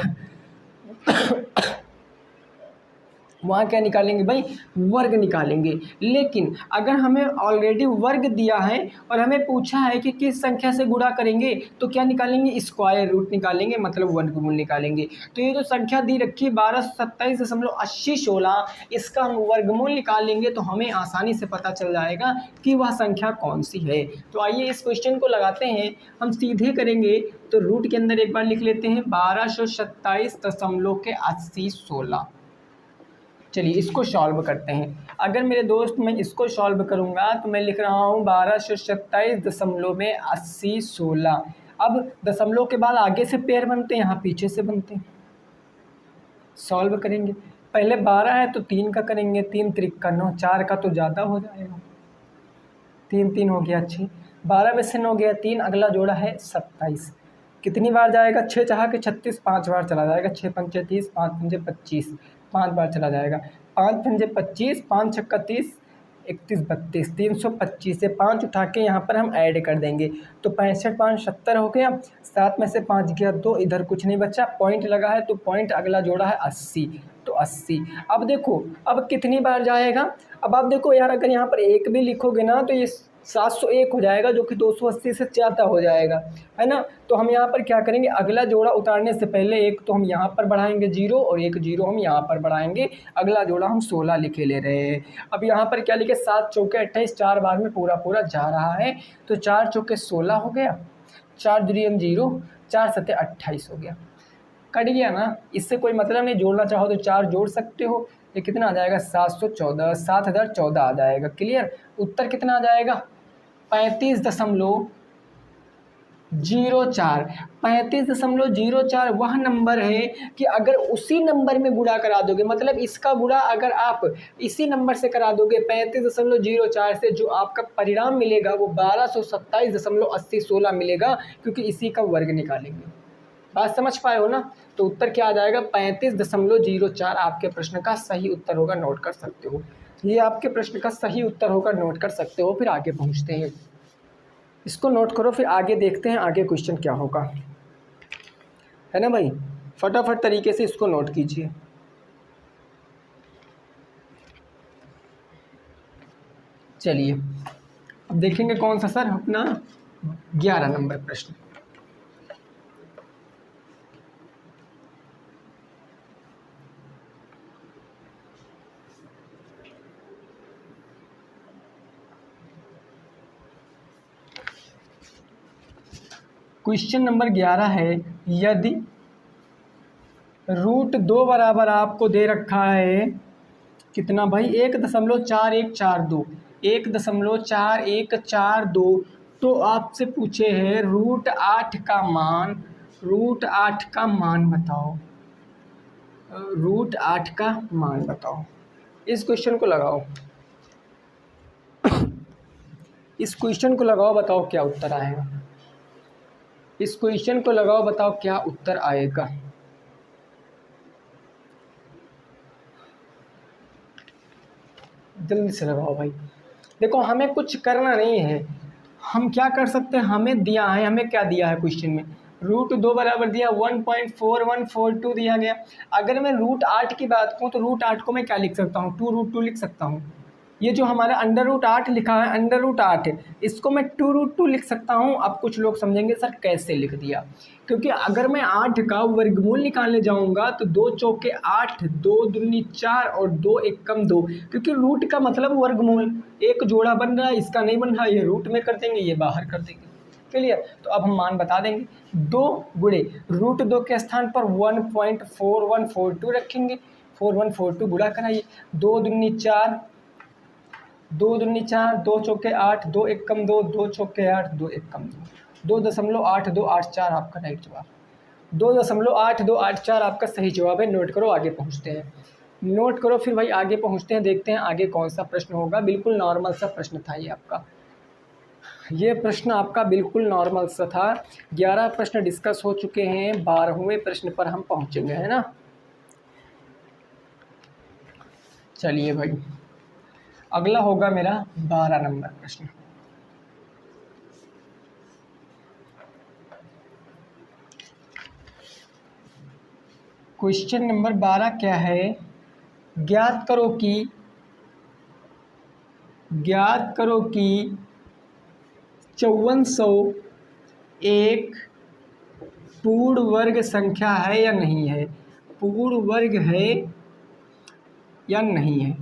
वहाँ क्या निकालेंगे भाई, वर्ग निकालेंगे। लेकिन अगर हमें ऑलरेडी वर्ग दिया है और हमें पूछा है कि किस संख्या से गुणा करेंगे, तो क्या निकालेंगे, स्क्वायर रूट निकालेंगे, मतलब वर्गमूल निकालेंगे। तो ये जो संख्या दी रखी 1227.8016, इसका हम वर्गमूल निकालेंगे तो हमें आसानी से पता चल जाएगा कि वह संख्या कौन सी है। तो आइए इस क्वेश्चन को लगाते हैं, हम सीधे करेंगे। तो रूट के अंदर एक बार लिख लेते हैं 1227.8016। चलिए इसको सॉल्व करते हैं। अगर मेरे दोस्त मैं इसको सॉल्व करूंगा तो मैं लिख रहा हूँ 1227.8016। अब दशमलव के बाद आगे से पेयर बनते हैं, यहाँ पीछे से बनते हैं। सॉल्व करेंगे, पहले 12 है तो 3 का करेंगे, 3 त्रिक 9, 4 का तो ज़्यादा हो जाएगा, 3 3 हो गया 6, 12 में से 9 गया 3, अगला जोड़ा है 27। कितनी बार जाएगा, 6 चाह के 36, 5 बार चला जाएगा, 6 पंचे 30, 5 पंजे 25, 5 बार चला जाएगा, 5 पंजे 25, 5 छक्का 30, 31 32, 325 से 5 उठा के यहाँ पर हम ऐड कर देंगे तो 65 5 70 हो गया। 7 में से 5 गया 2, इधर कुछ नहीं बचा, पॉइंट लगा है तो पॉइंट अगला जोड़ा है 80, तो 80। अब देखो अब कितनी बार जाएगा, अब आप देखो यार, अगर यहाँ पर 1 भी लिखोगे ना तो ये 701 हो जाएगा, जो कि 280 से ज़्यादा हो जाएगा, है ना। तो हम यहाँ पर क्या करेंगे, अगला जोड़ा उतारने से पहले एक तो हम यहाँ पर बढ़ाएंगे 0 और एक 0 हम यहाँ पर बढ़ाएंगे, अगला जोड़ा हम 16 लिखे ले रहे हैं। अब यहाँ पर क्या लिखे, 7 चौके 28, 4 बार में पूरा पूरा जा रहा है, तो 4 चौके 16 हो गया, 4 दूरियम 0, 4 सत्ते 28 हो गया, कट गया ना। इससे कोई मतलब नहीं, जोड़ना चाहो तो 4 जोड़ सकते हो। ये कितना आ जाएगा, 714, 7014 आ जाएगा। क्लियर। उत्तर कितना आ जाएगा, 35.04। 35.04 वह नंबर है कि अगर उसी नंबर में गुणा करा दोगे, मतलब इसका गुणा अगर आप इसी नंबर से करा दोगे 35.04 से, जो आपका परिणाम मिलेगा वो 1227.8016 मिलेगा, क्योंकि इसी का वर्ग निकालेंगे। बात समझ पाए हो ना। तो उत्तर क्या आ जाएगा, 35.04 आपके प्रश्न का सही उत्तर होगा, नोट कर सकते हो। ये आपके प्रश्न का सही उत्तर होगा, नोट कर सकते हो। फिर आगे पहुंचते हैं, इसको नोट करो, फिर आगे देखते हैं आगे क्वेश्चन क्या होगा, है ना भाई। फटाफट तरीके से इसको नोट कीजिए। चलिए अब देखेंगे कौन सा सर, अपना 11 नंबर प्रश्न। क्वेश्चन नंबर 11 है, यदि √2 बराबर आपको दे रखा है कितना भाई, 1.4142, 1.4142, तो आपसे पूछे है √8 का मान, √8 का मान बताओ, √8 का मान बताओ। इस क्वेश्चन को लगाओ, इस क्वेश्चन को लगाओ, बताओ क्या उत्तर आएगा। इस क्वेश्चन को लगाओ, बताओ क्या उत्तर आएगा। जल्दी से लगाओ भाई। देखो हमें कुछ करना नहीं है, हम क्या कर सकते हैं, हमें दिया है, हमें क्या दिया है क्वेश्चन में, √2 बराबर दिया 1.4142 दिया गया। अगर मैं √8 की बात करूँ तो √8 को मैं क्या लिख सकता हूँ, 2√2 लिख सकता हूँ, ये जो हमारा √8 लिखा है, √8 इसको मैं 2√2 लिख सकता हूँ। अब कुछ लोग समझेंगे सर कैसे लिख दिया, क्योंकि अगर मैं 8 का वर्गमूल निकालने जाऊँगा तो 2 चौके 8, 2 दूनी 4 और 2 एकम 2, क्योंकि रूट का मतलब वर्गमूल, एक जोड़ा बन रहा है, इसका नहीं बन रहा, ये रूट में कर देंगे, ये बाहर कर देंगे। क्लियर? तो अब हम मान बता देंगे, 2 गुणे √2 के स्थान पर 1.4142 रखेंगे, 4142 गुणा कराइए, 2 दूनी 4, 2 दूनी 4, 2 चौके 8, 2 एकम 2, 2 चौके 8, 2 एकम 2, 2.8284 आपका राइट जवाब, 2.8284 आपका सही जवाब है। नोट करो, आगे पहुँचते हैं, नोट करो, फिर भाई आगे पहुँचते हैं, देखते हैं आगे कौन सा प्रश्न होगा। बिल्कुल नॉर्मल सा प्रश्न था ये आपका, ये प्रश्न आपका बिल्कुल नॉर्मल सा था। 11 प्रश्न डिस्कस हो चुके हैं, 12वें प्रश्न पर हम पहुँचेंगे, है ना। चलिए भाई, अगला होगा मेरा 12 नंबर प्रश्न। क्वेश्चन नंबर 12 क्या है? ज्ञात करो कि 5400 एक पूर्ण वर्ग संख्या है या नहीं है, पूर्ण वर्ग है या नहीं है।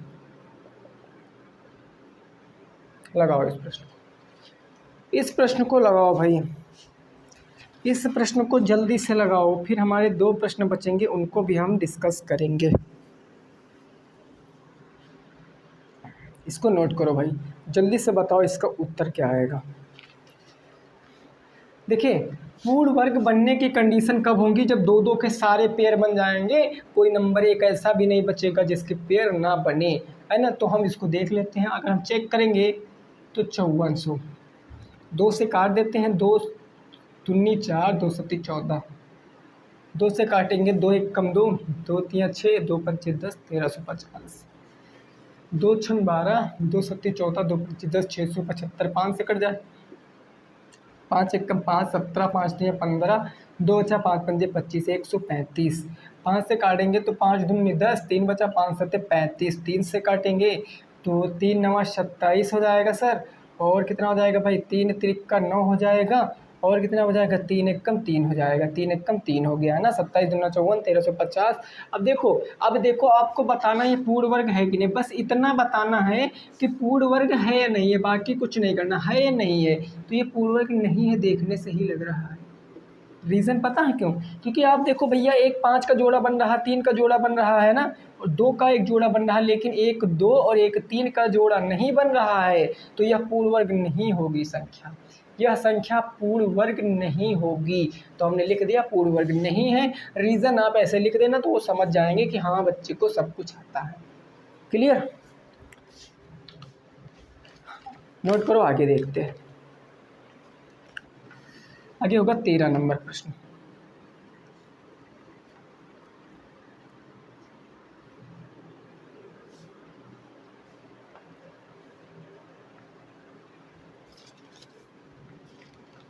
लगाओ इस प्रश्न को लगाओ भाई, इस प्रश्न को जल्दी से लगाओ, फिर हमारे 2 प्रश्न बचेंगे, उनको भी हम डिस्कस करेंगे। इसको नोट करो भाई, जल्दी से बताओ इसका उत्तर क्या आएगा। देखिए, पूर्ण वर्ग बनने की कंडीशन कब होंगी? जब 2-2 के सारे पेयर बन जाएंगे, कोई नंबर एक ऐसा भी नहीं बचेगा जिसके पेयर ना बने, है ना। तो हम इसको देख लेते हैं, अगर हम चेक करेंगे तो 5400, 2 से काट देते हैं, 2 दूनी 4, 2 सत्ती 14, 2 से काटेंगे, 2 एकम 2, 2 तियां 6, 2 पंचे 10, 1350, 2 छन 12, 2 सत्ती 14, 2 पंचे 10, 675, 5 से कट जाए, 5 एकम 5, 17, 5 तियां 15, 2 बचा 5 पंजे 25, 135, 5 से काटेंगे तो 5 दूनी 10, 3 बचा, 5 सत्ते 35, 3 से काटेंगे तो 3 9 27 हो जाएगा सर, और कितना हो जाएगा भाई, 3 तिरका 9 हो जाएगा, और कितना हो जाएगा, 3 एकम 3 हो जाएगा, 3 एकम 3 हो गया, है ना। 27 दूना 54, 1350। अब देखो आपको बताना ये पूर्ण वर्ग है कि नहीं, बस इतना बताना है कि पूर्ण वर्ग है या नहीं है, बाकी कुछ नहीं करना, है या नहीं है। तो ये पूर्ण वर्ग नहीं है, देखने से ही लग रहा है। रीज़न पता है क्यों? क्योंकि आप देखो भैया, एक 5 का जोड़ा बन रहा, 3 का जोड़ा बन रहा है ना, और 2 का एक जोड़ा बन रहा है, लेकिन एक 2 और एक 3 का जोड़ा नहीं बन रहा है, तो यह पूर्ण वर्ग नहीं होगी संख्या, यह संख्या पूर्ण वर्ग नहीं होगी। तो हमने लिख दिया पूर्ण वर्ग नहीं है। रीज़न आप ऐसे लिख देना तो वो समझ जाएंगे कि हाँ बच्चे को सब कुछ आता है। क्लियर? नोट करो, आगे देखते हैं। आगे होगा 13 नंबर प्रश्न।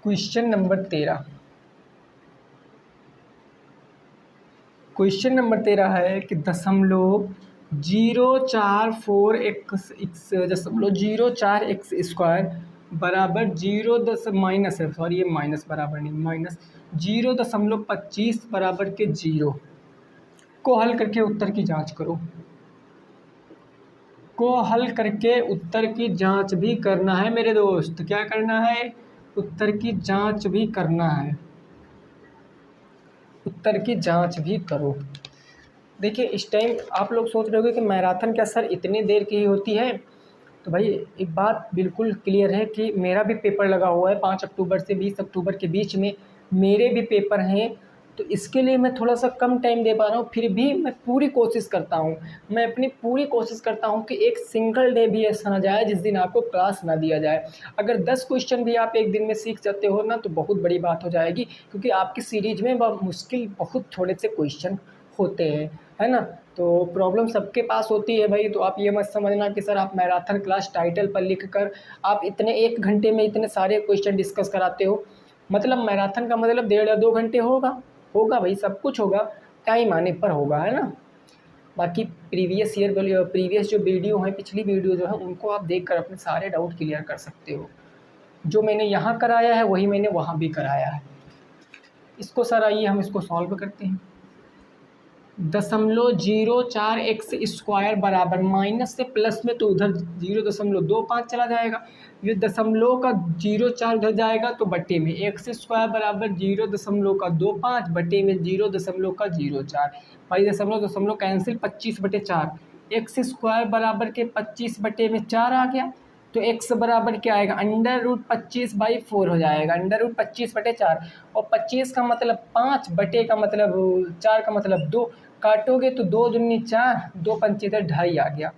क्वेश्चन नंबर 13, क्वेश्चन नंबर 13 है कि 0.04x² बराबर 0 माइनस है, सॉरी ये माइनस बराबर नहीं, माइनस 0.25 बराबर के 0 को हल करके उत्तर की जांच करो, को हल करके उत्तर की जांच भी करना है मेरे दोस्त। क्या करना है? उत्तर की जांच भी करना है, उत्तर की जांच भी करो। देखिए, इस टाइम आप लोग सोच रहे होंगे कि मैराथन क्या सर इतनी देर की ही होती है? तो भाई एक बात बिल्कुल क्लियर है कि मेरा भी पेपर लगा हुआ है, 5 अक्टूबर से 20 अक्टूबर के बीच में मेरे भी पेपर हैं, तो इसके लिए मैं थोड़ा सा कम टाइम दे पा रहा हूँ। फिर भी मैं पूरी कोशिश करता हूँ, मैं अपनी पूरी कोशिश करता हूँ कि एक सिंगल डे भी ऐसा ना जाए जिस दिन आपको क्लास ना दिया जाए। अगर 10 क्वेश्चन भी आप एक दिन में सीख जाते हो ना, तो बहुत बड़ी बात हो जाएगी, क्योंकि आपकी सीरीज में मुश्किल बहुत थोड़े से क्वेश्चन होते हैं, है ना। तो प्रॉब्लम सबके पास होती है भाई। तो आप ये मत समझना कि सर आप मैराथन क्लास टाइटल पर लिख कर आप इतने 1 घंटे में इतने सारे क्वेश्चन डिस्कस कराते हो। मतलब मैराथन का मतलब 1.5 या 2 घंटे होगा भाई, सब कुछ होगा, टाइम आने पर होगा, है ना। बाकी प्रीवियस ईयर प्रीवियस जो वीडियो हैं, पिछली वीडियो जो है, उनको आप देख कर अपने सारे डाउट क्लियर कर सकते हो। जो मैंने यहाँ कराया है वही मैंने वहाँ भी कराया है। इसको सर आइए हम इसको सॉल्व करते हैं। 0.04x² बराबर, माइनस से प्लस में तो उधर 0.25 चला जाएगा, ये दशमलव का 0.4 उधर जाएगा तो बट्टे में x² बराबर 0.25 बट्टे में 0.04। भाई दशमलव दशमलव कैंसिल, 25/4, x² बराबर के 25/4 आ गया, तो x बराबर क्या आएगा, √25/4 हो जाएगा, √25/4। और 25 का मतलब 5, बटे का मतलब 4 का मतलब 2, काटोगे तो 2 दूनी 4, 2 पंचे 2.5 आ गया।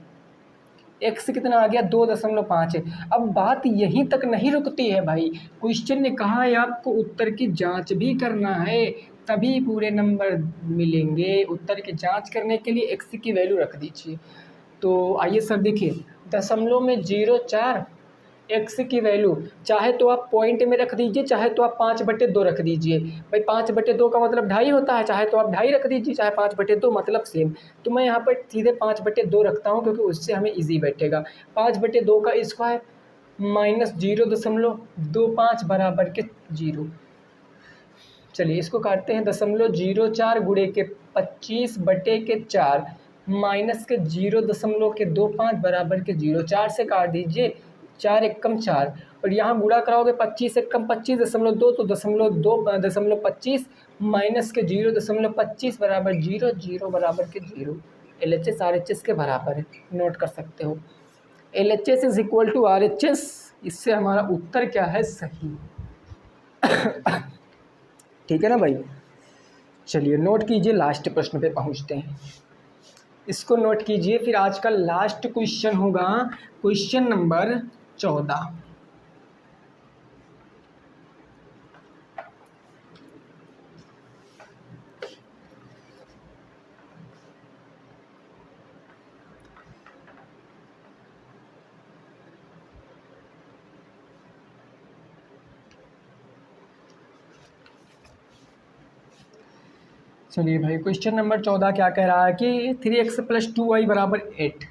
x कितना आ गया, 2.5 है। अब बात यहीं तक नहीं रुकती है भाई, क्वेश्चन ने कहा है आपको उत्तर की जांच भी करना है, तभी पूरे नंबर मिलेंगे। उत्तर की जांच करने के लिए x की वैल्यू रख दीजिए। तो आइए सर देखिए, दशमलव में 0.4, x की वैल्यू चाहे तो आप पॉइंट में रख दीजिए, चाहे तो आप 5/2 रख दीजिए। भाई 5/2 का मतलब 2.5 होता है, चाहे तो आप 2.5 रख दीजिए, चाहे 5/2 मतलब सेम। तो मैं यहाँ पर सीधे 5/2 रखता हूँ क्योंकि उससे हमें इजी बैठेगा। 5/2 का स्क्वायर माइनस 0.25 बराबर के 0। चलिए इसको काटते हैं, 0.04 गुणे के 25/4 माइनस के 0.25 बराबर के 0। 4 से काट दीजिए, 4 एकम 4, और यहाँ गुणा कराओगे 25 एकम 25.2, तो 0.25 माइनस के 0.25 बराबर 0, 0 बराबर के 0। LHS RHS के बराबर है, नोट कर सकते हो। LHS is equal to RHS, इससे हमारा उत्तर क्या है, सही। ठीक है ना भाई। चलिए नोट कीजिए, लास्ट प्रश्न पे पहुंचते हैं, इसको नोट कीजिए। फिर आज का लास्ट क्वेश्चन होगा क्वेश्चन नंबर 14। चलिए भाई, क्वेश्चन नंबर 14 क्या कह रहा है कि 3x + 2y बराबर 8।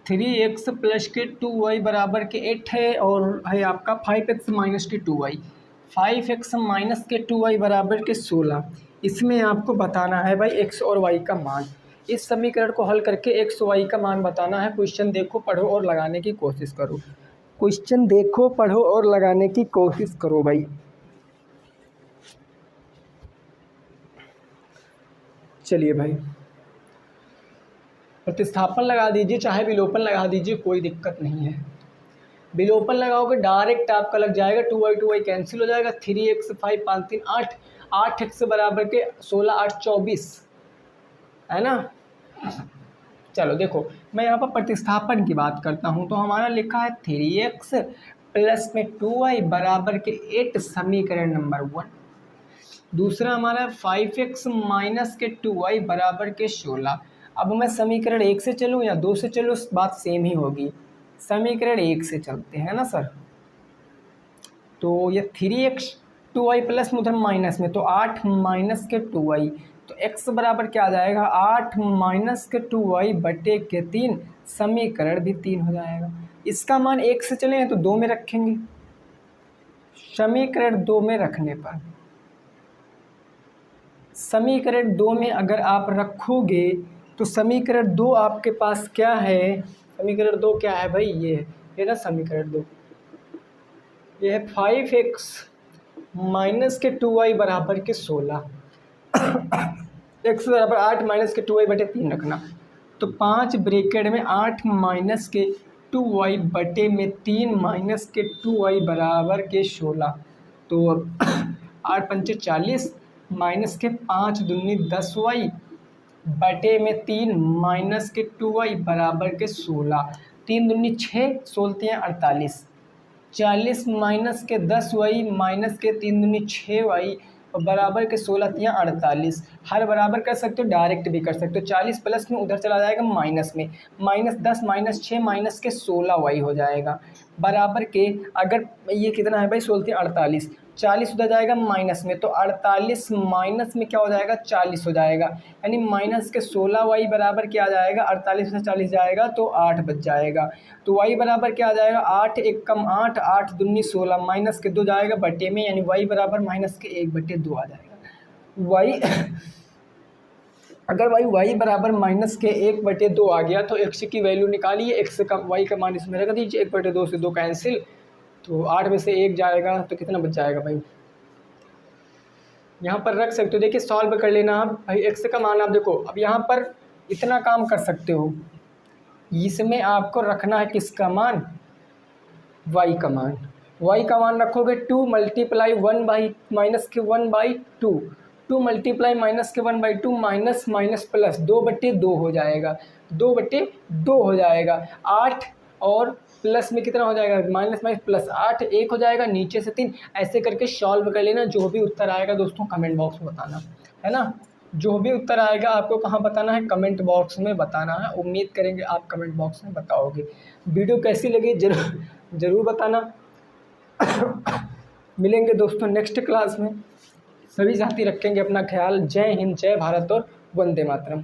3x प्लस के 2y बराबर के 8 है, और है आपका 5x माइनस के 2y। 5x माइनस के 2y बराबर के 16। इसमें आपको बताना है भाई x और y का मान। इस समीकरण को हल करके x y का मान बताना है। क्वेश्चन देखो, पढ़ो और लगाने की कोशिश करो। क्वेश्चन देखो, पढ़ो और लगाने की कोशिश करो भाई। चलिए भाई, प्रतिस्थापन लगा दीजिए, चाहे विलोपन लगा दीजिए, कोई दिक्कत नहीं है। विलोपन लगाओगे डायरेक्ट आपका लग जाएगा, 2y कैंसिल हो जाएगा, 3x 5 5 3 8, 8x बराबर के 16 8 24, है ना। चलो देखो, मैं यहाँ पर प्रतिस्थापन की बात करता हूँ, तो हमारा लिखा है 3x प्लस में 2y बराबर के 8, समीकरण नंबर 1। दूसरा हमारा 5x माइनस के 2y बराबर के 16। अब मैं समीकरण 1 से चलूँ या 2 से चलूँ, बात सेम ही होगी। समीकरण 1 से चलते हैं ना सर। तो ये 3x 2y प्लस में उधर माइनस में, तो 8 माइनस के 2y, तो x बराबर क्या आ जाएगा, 8 माइनस के 2y बटे के 3, समीकरण भी 3 हो जाएगा। इसका मान 1 से चले हैं तो 2 में रखेंगे। समीकरण 2 में रखने पर, समीकरण 2 में अगर आप रखोगे तो समीकरण 2 आपके पास क्या है, समीकरण 2 क्या है भाई, ये ना समीकरण 2, ये है 5x माइनस के 2y बराबर के 16। x बराबर 8 माइनस के 2y बटे 3 रखना, तो 5 ब्रैकेट में 8 माइनस के 2y बटे में 3 माइनस के 2y बराबर के 16। तो 8 पंचे 40 माइनस के 5 दूनी 10y बटे में 3 माइनस के 2y बराबर के 16। 3 दूनी 6, 16 48, 40 माइनस के 10y माइनस के 3 दूनी 6y और बराबर के 16 48। हर बराबर कर सकते हो, डायरेक्ट भी कर सकते हो। 40 प्लस में उधर चला जाएगा माइनस में, -10 -6 माइनस के 16y हो जाएगा, बराबर के, अगर ये कितना है भाई 16 48, 40 उधर जाएगा माइनस में, तो 48 माइनस में क्या हो जाएगा 40 हो जाएगा, यानी माइनस के 16y बराबर क्या आ जाएगा 48 से 40 जाएगा तो 8 बच जाएगा। तो y बराबर क्या आ जाएगा 8 एक कम 8, 8 दूनी 16, माइनस के 2 जाएगा बटे में, यानी y बराबर माइनस के 1/2 आ जाएगा। y अगर y बराबर माइनस के 1/2 आ गया तो x की वैल्यू निकालिए, x का y का मान इसमें रख दीजिए, 1/2 से 2 कैंसिल, तो 8 में से 1 जाएगा तो कितना बच जाएगा भाई, यहाँ पर रख सकते हो। देखिए सॉल्व कर लेना आप भाई, x का मान आप देखो, अब यहाँ पर इतना काम कर सकते हो, इसमें आपको रखना है किसका मान, y का मान। y का मान रखोगे 2 मल्टीप्लाई 1 बाई माइनस के 1/2, 2 मल्टीप्लाई माइनस के 1/2 माइनस माइनस प्लस 2/2 हो जाएगा, 2/2 हो जाएगा। 8 और प्लस में कितना हो जाएगा, माइनस माइनस प्लस 8, 1 हो जाएगा, नीचे से 3, ऐसे करके सॉल्व कर लेना। जो भी उत्तर आएगा दोस्तों कमेंट बॉक्स में बताना है ना, जो भी उत्तर आएगा आपको कहाँ बताना है, कमेंट बॉक्स में बताना है। उम्मीद करेंगे आप कमेंट बॉक्स में बताओगे। वीडियो कैसी लगी ज़रूर बताना। मिलेंगे दोस्तों नेक्स्ट क्लास में, सभी साथी रखेंगे अपना ख्याल। जय हिंद, जय भारत और वंदे मातरम।